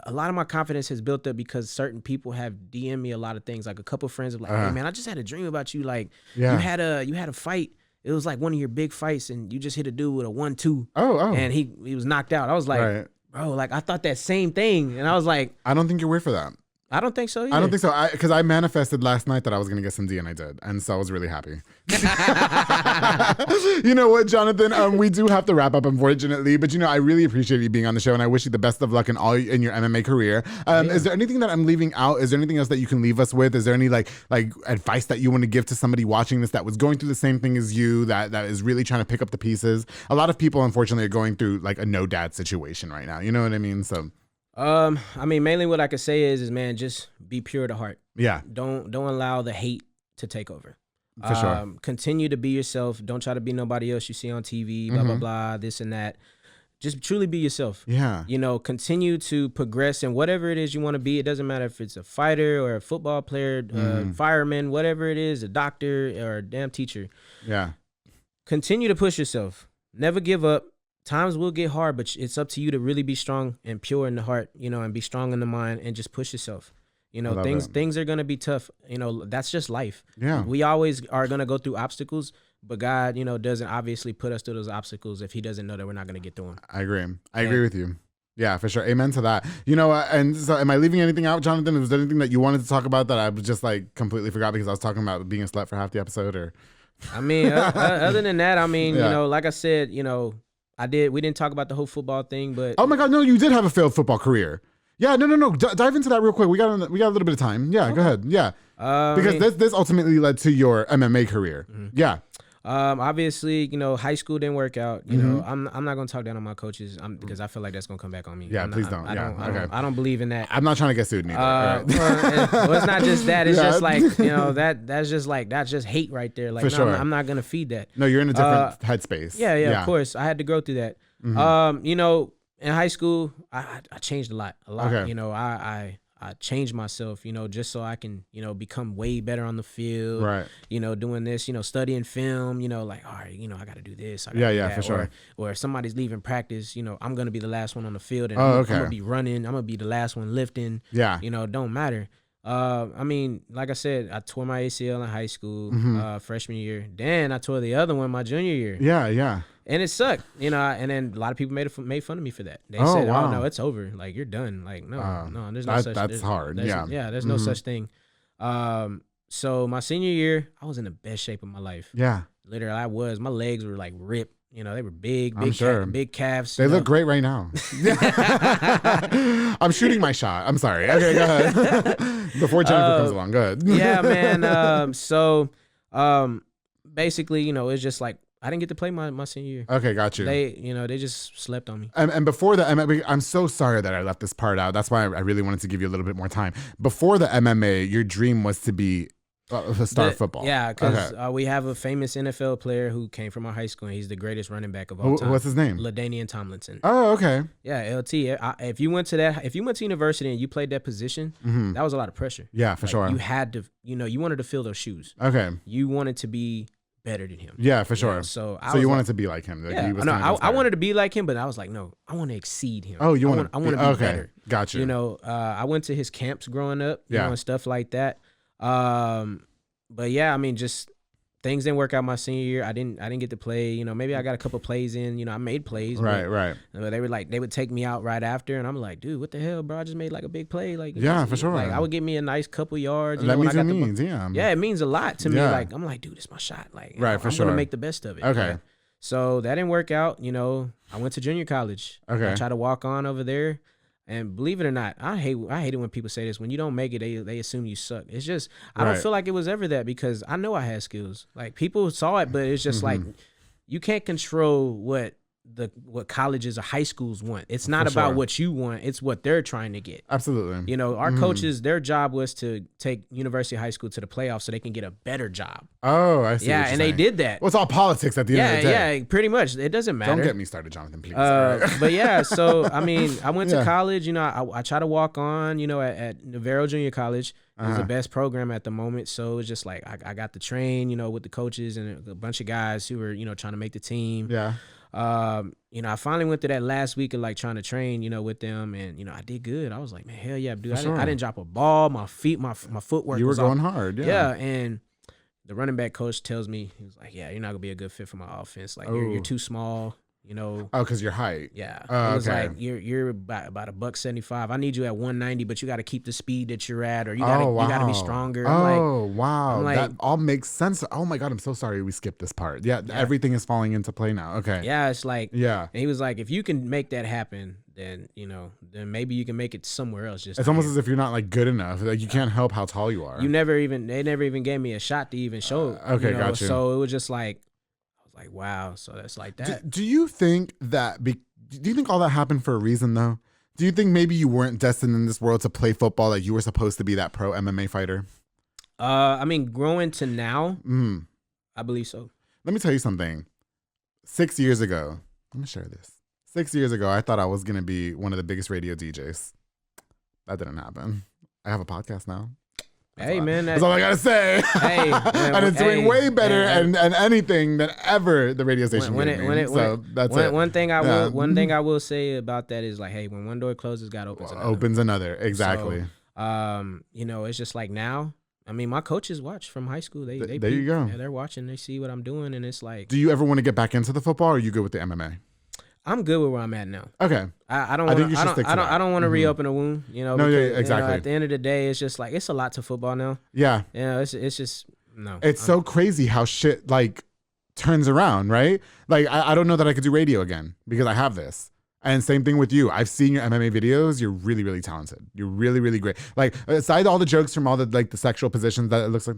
B: a lot of my confidence has built up because certain people have DM'd me a lot of things. Like a couple of friends are like, hey man, I just had a dream about you. Like you had a fight. It was like one of your big fights and you just hit a dude with a 1-2.
A: Oh.
B: And he was knocked out. I was like, bro, like I thought that same thing. And I was like,
A: I don't think you're weird for that.
B: I don't think so either.
A: I don't think so. Because I manifested last night that I was going to get some D and I did. And so I was really happy. You know what, Jonathan? We do have to wrap up, unfortunately. But, I really appreciate you being on the show. And I wish you the best of luck in your MMA career. Is there anything that I'm leaving out? Is there anything else that you can leave us with? Is there any like advice that you want to give to somebody watching this that was going through the same thing as you, that is really trying to pick up the pieces? A lot of people, unfortunately, are going through like a no dad situation right now. You know what I mean? So...
B: I mean, mainly what I could say is man, just be pure to heart.
A: Yeah.
B: Don't allow the hate to take over.
A: For sure.
B: Continue to be yourself. Don't try to be nobody else you see on TV, blah, blah, blah, this and that. Just truly be yourself.
A: Yeah.
B: Continue to progress in whatever it is you want to be. It doesn't matter if it's a fighter or a football player, fireman, whatever it is, a doctor or a damn teacher.
A: Yeah.
B: Continue to push yourself. Never give up. Times will get hard, but it's up to you to really be strong and pure in the heart, and be strong in the mind and just push yourself. Things are going to be tough. That's just life.
A: Yeah.
B: We always are going to go through obstacles, but God, doesn't obviously put us through those obstacles if he doesn't know that we're not going to get through them.
A: I agree. I agree with you. Yeah, for sure. Amen to that. And so am I leaving anything out, Jonathan? Was there anything that you wanted to talk about that I was just like completely forgot because I was talking about being a slut for half the episode or?
B: I mean, other than that, I mean, like I said, we didn't talk about the whole football thing, but
A: oh my God, no, you did have a failed football career. Yeah, no. Dive into that real quick. We got a little bit of time. Yeah, okay. Go ahead. Yeah, because this ultimately led to your MMA career. Yeah.
B: Obviously, high school didn't work out. I'm not gonna talk down on my coaches because I feel like that's gonna come back on me.
A: Yeah, please don't.
B: I don't believe in that.
A: I'm not trying to get sued either.
B: Well, it's not just that. It's just like that's just hate right there. Like,
A: for sure.
B: I'm not gonna feed that.
A: No, you're in a different headspace.
B: Yeah, of course. I had to go through that. In high school, I changed a lot. Okay. I changed myself, just so I can, become way better on the field.
A: Right.
B: Doing this, studying film, like, all right, I got to do this. I gotta
A: do
B: that.
A: For sure.
B: Or if somebody's leaving practice, I'm going to be the last one on the field, and I'm going to be running. I'm going to be the last one lifting.
A: Yeah.
B: Don't matter. I mean, like I said, I tore my ACL in high school, freshman year. Then I tore the other one my junior year.
A: Yeah, yeah.
B: And it sucked, and then a lot of people made fun of me for that. They said, wow. "Oh no, it's over. Like you're done. Like no, there's no such.
A: That's hard.
B: There's no such thing." So my senior year, I was in the best shape of my life.
A: Yeah,
B: literally, I was. My legs were like ripped. They were big, big calves.
A: They look great right now. I'm shooting my shot. I'm sorry. Okay, go ahead. Before Jennifer comes along, go ahead.
B: Yeah, man. So basically, it's just like I didn't get to play my senior year.
A: Okay, got you.
B: They just slept on me.
A: And before the MMA, I'm so sorry that I left this part out. That's why I really wanted to give you a little bit more time. Before the MMA, your dream was to be a star of football.
B: Yeah, because we have a famous NFL player who came from our high school, and he's the greatest running back of all time.
A: What's his name?
B: LaDainian Tomlinson.
A: Oh, okay.
B: Yeah, LT. If you went to university and you played that position, that was a lot of pressure.
A: Yeah, for sure.
B: You had to, you wanted to fill those shoes.
A: Okay.
B: You wanted to be better than him.
A: Yeah, for sure.
B: So
A: you wanted to be like him. Like he was
B: I wanted to be like him, but I was like, no, I want to exceed him.
A: Oh,
B: I want to be better.
A: Gotcha.
B: I went to his camps growing up, and stuff like that. But yeah, I mean, just things didn't work out my senior year. I didn't get to play. Maybe I got a couple plays in. I made plays.
A: Right.
B: But they would take me out right after, and I'm like, dude, what the hell, bro? I just made like a big play. Like,
A: for sure.
B: Like, I would get me a nice couple yards.
A: That means it means, yeah.
B: Yeah, it means a lot to me. Like, I'm like, dude, it's my shot. Like,
A: I'm
B: gonna make the best of it.
A: Okay.
B: So that didn't work out. I went to junior college.
A: Okay.
B: I tried to walk on over there. And believe it or not, I hate it when people say this. When you don't make it, they assume you suck. It's just I don't feel like it was ever that, because I know I had skills. Like, people saw it, but it's just like you can't control what colleges or high schools want. It's not about what you want. It's what they're trying to get.
A: Absolutely.
B: Our coaches, their job was to take University High School to the playoffs so they can get a better job.
A: Oh, I see.
B: Yeah, and they did that.
A: Well, it's all politics at the end of the day.
B: Yeah, pretty much. It doesn't matter.
A: Don't get me started, Jonathan, please.
B: But yeah, so I mean, I went to college. I tried to walk on. At Navarro Junior College. It was the best program at the moment. So it was just like I got to train, with the coaches and a bunch of guys who were, trying to make the team.
A: Yeah.
B: I finally went to that last week of like trying to train, with them, and I did good. I was like, man, hell yeah, dude. I didn't drop a ball. My footwork.
A: You were going hard.
B: Yeah, and the running back coach tells me, he was like, yeah, you're not gonna be a good fit for my offense. Like you're too small. Oh,
A: because your height.
B: Yeah. It was like you're about $175. I need you at 190, but you got to keep the speed that you're at, or you got to be stronger.
A: I'm like, that all makes sense. Oh my God, I'm so sorry we skipped this part. Yeah, everything is falling into play now. Okay.
B: Yeah, it's like
A: and
B: he was like, if you can make that happen, then then maybe you can make it somewhere else. It's
A: almost as if you're not like good enough. Like you can't help how tall you are.
B: They never even gave me a shot to even show.
A: Gotcha.
B: So it was just like, like, wow, so that's like that.
A: Do you think that? Do you think all that happened for a reason, though? Do you think maybe you weren't destined in this world to play football? Like you were supposed to be that pro MMA fighter?
B: I mean, growing to now, I believe so.
A: Let me tell you something. 6 years ago, let me share this. 6 years ago, I thought I was gonna be one of the biggest radio DJs. That didn't happen. I have a podcast now. That's all I gotta say. And it's doing way better and anything than ever the radio station gave me. So that's it.
B: One thing I will say about that is like, hey, when one door closes, God opens another.
A: Exactly.
B: So, it's just like now. I mean, my coaches watch from high school. They
A: there you go.
B: Yeah, they're watching. They see what I'm doing, and it's like.
A: Do you ever want to get back into the football, or are you good with the MMA?
B: I'm good with where I'm at now.
A: Okay.
B: I don't want to reopen a wound,
A: exactly.
B: At the end of the day, it's just like, it's a lot to football now.
A: Yeah.
B: It's just, no.
A: It's so crazy how shit like turns around, right? Like, I don't know that I could do radio again because I have this. And same thing with you. I've seen your MMA videos. You're really, really talented. You're really, really great. Like, aside all the jokes from all the like the sexual positions that it looks like,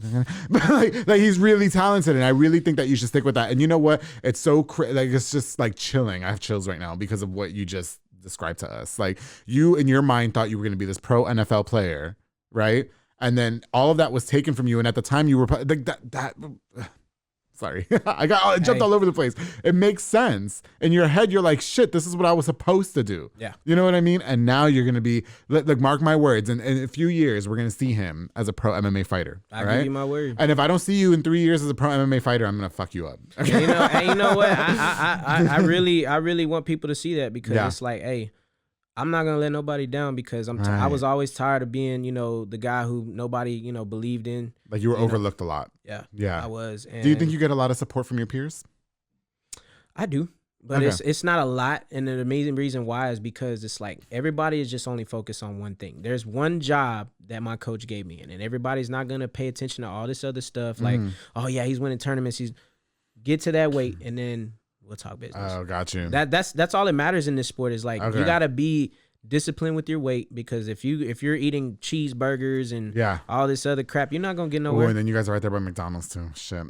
A: but like he's really talented, and I really think that you should stick with that. And you know what? It's so it's just like chilling. I have chills right now because of what you just described to us. Like, you in your mind thought you were going to be this pro NFL player, right? And then all of that was taken from you. And at the time, you were like that. Sorry. I jumped all over the place. It makes sense. In your head, you're like, shit, this is what I was supposed to do.
B: Yeah.
A: You know what I mean? And now you're going to be, like, mark my words, in a few years, we're going to see him as a pro MMA fighter.
B: I give you my word.
A: And if I don't see you in 3 years as a pro MMA fighter, I'm going to fuck you up.
B: Okay? You know what? I really want people to see that, because it's like, hey, I'm not going to let nobody down, because I was always tired of being, the guy who nobody, believed in.
A: Like, you were overlooked a lot.
B: Yeah. I was. And
A: do you think you get a lot of support from your peers?
B: I do, but it's not a lot. And the amazing reason why is because it's like everybody is just only focused on one thing. There's one job that my coach gave me, and everybody's not going to pay attention to all this other stuff. Like, oh yeah, he's winning tournaments. He's get to that weight, and then we'll talk business.
A: Oh, got you.
B: That's all that matters in this sport, is like you gotta be disciplined with your weight, because if you're eating cheeseburgers and all this other crap, you're not gonna get nowhere.
A: Oh, and then you guys are right there by McDonald's too. Shit.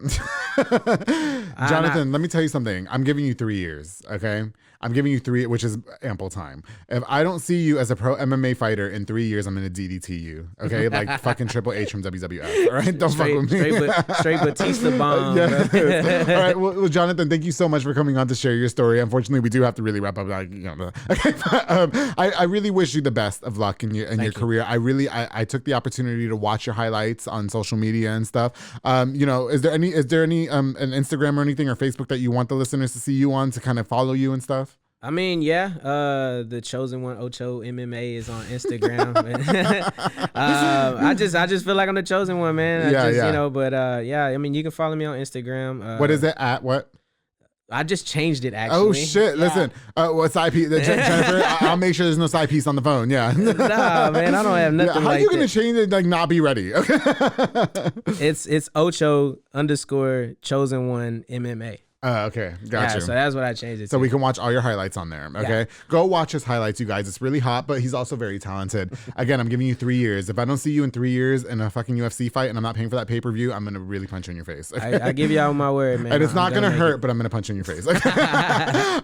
A: Jonathan, let me tell you something. I'm giving you 3 years, okay? I'm giving you 3, which is ample time. If I don't see you as a pro MMA fighter in 3 years, I'm gonna DDT you, okay? Like fucking Triple H from WWF, all right? Don't fuck with me.
B: Straight Batista bomb.
A: Yes. All right, well, Jonathan, thank you so much for coming on to share your story. Unfortunately, we do have to really wrap up. Okay, but, I really wish you the best of luck in your career. I took the opportunity to watch your highlights on social media and stuff. Is there any an Instagram or anything or Facebook that you want the listeners to see you on, to kind of follow you and stuff?
B: I mean, the chosen one, Ochoa MMA, is on Instagram. I just feel like I'm the chosen one, man. I mean, you can follow me on Instagram.
A: What is it at? What?
B: I just changed it, actually.
A: Oh shit! Yeah. Listen, what's side piece? Jennifer, I'll make sure there's no side piece on the phone. Yeah.
B: Nah, man, I don't have nothing.
A: How are you gonna change it? Like, not be ready? Okay.
B: It's Ocho _ chosen one MMA.
A: Okay, got you.
B: So that's what I changed it to.
A: So we can watch all your highlights on there, okay? Yeah. Go watch his highlights, you guys. It's really hot, but he's also very talented. Again, I'm giving you 3 years. If I don't see you in 3 years in a fucking UFC fight and I'm not paying for that pay-per-view, I'm going to really punch you in your face. Okay?
B: I give y'all my word, man.
A: And it's not going to hurt, but I'm going to punch you in your face. Okay?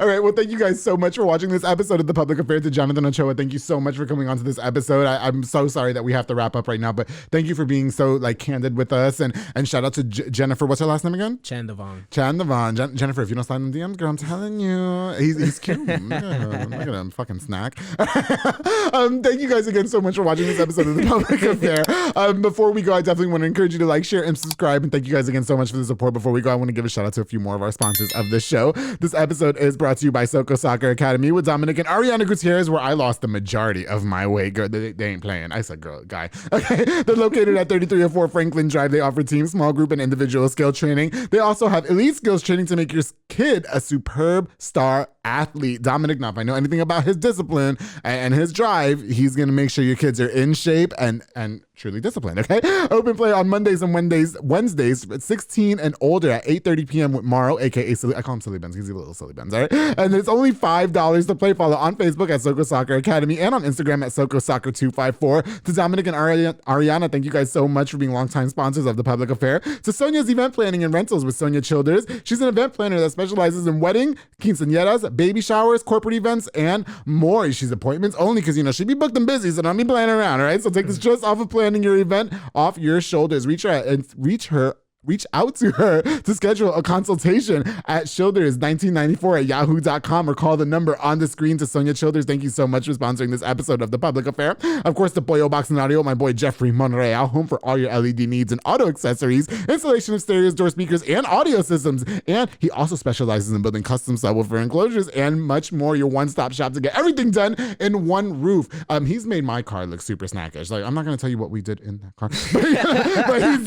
A: All right, well, thank you guys so much for watching this episode of The Public Affair. To Jonathan Ochoa, thank you so much for coming on to this episode. I'm so sorry that we have to wrap up right now, but thank you for being so, like, candid with us. And shout out to Jennifer. What's her last name again?
B: Chandavon.
A: Jennifer, if you don't slide in DMs, girl, I'm telling you, he's cute. Look at him, fucking snack. Thank you guys again so much for watching this episode of The Public Affair. Before we go, I definitely want to encourage you to like, share, and subscribe. And thank you guys again so much for the support. Before we go, I want to give a shout out to a few more of our sponsors of this show. This episode is brought to you by Soko Soccer Academy with Dominic and Ariana Gutierrez, where I lost the majority of my weight. Girl, they ain't playing. I said girl, guy. Okay, they're located at 3304 Franklin Drive. They offer team, small group, and individual skill training. They also have elite skills training to make your kid a superb star athlete. Dominic, now if I know anything about his discipline and his drive, he's going to make sure your kids are in shape and truly disciplined, okay? Open play on Mondays and Wednesdays, 16 and older at 8:30 p.m. with Morrow, aka Silly. I call him Silly Benz. He's a little Silly Benz, all right? And it's only $5 to play. Follow on Facebook at Soko Soccer Academy and on Instagram at Soko Soccer 254. To Dominic and Ariana, thank you guys so much for being longtime sponsors of The Public Affair. To Sonia's event planning and rentals with Sonia Childers. She's an event planner that specializes in wedding, quinceañeras, baby showers, corporate events, and more. She's appointments only because, she be booked and busy, so don't be playing around, all right? So take the stress off of planning your event off your shoulders. Reach out to her to schedule a consultation at Childers1994@yahoo.com or call the number on the screen. To Sonia Childers, thank you so much for sponsoring this episode of The Public Affair. Of course, the Pollo Box and Audio, my boy Jeffrey Monreal, home for all your LED needs and auto accessories, installation of stereos, door speakers, and audio systems. And he also specializes in building custom subwoofer enclosures and much more. Your one-stop shop to get everything done in one roof. He's made my car look super snackish. Like, I'm not going to tell you what we did in that car, but he's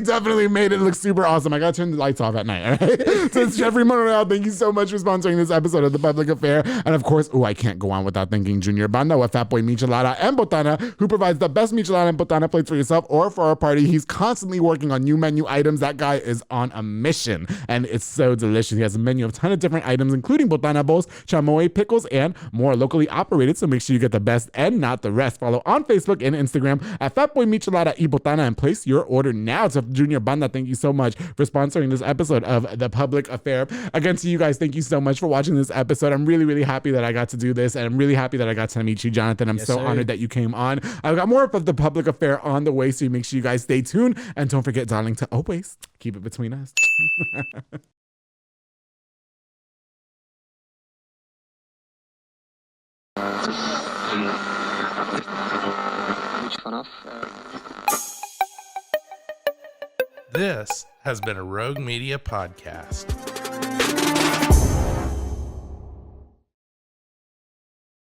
A: definitely made it look super awesome. I gotta turn the lights off at night, all right? So it's Jeffrey Monreal. Thank you so much for sponsoring this episode of The Public Affair. And of course, I can't go on without thanking Junior Banda with Fatboy Michelada and Botana, who provides the best Michelada and Botana plates for yourself or for our party. He's constantly working on new menu items. That guy is on a mission, and it's so delicious. He has a menu of a ton of different items, including Botana bowls, chamoy, pickles, and more, locally operated. So make sure you get the best and not the rest. Follow on Facebook and Instagram at Fatboy Michelada y Botana and place your order now. To Junior Banda, thank thank you so much for sponsoring this episode of The Public Affair. Again, to you guys, thank you so much for watching this episode. I'm really, really happy that I got to do this, and I'm really happy that I got to meet you, Jonathan. I'm honored that you came on. I've got more of The Public Affair on the way, so you make sure you guys stay tuned. And don't forget, darling, to always keep it between us.
C: This has been a Rogue Media podcast.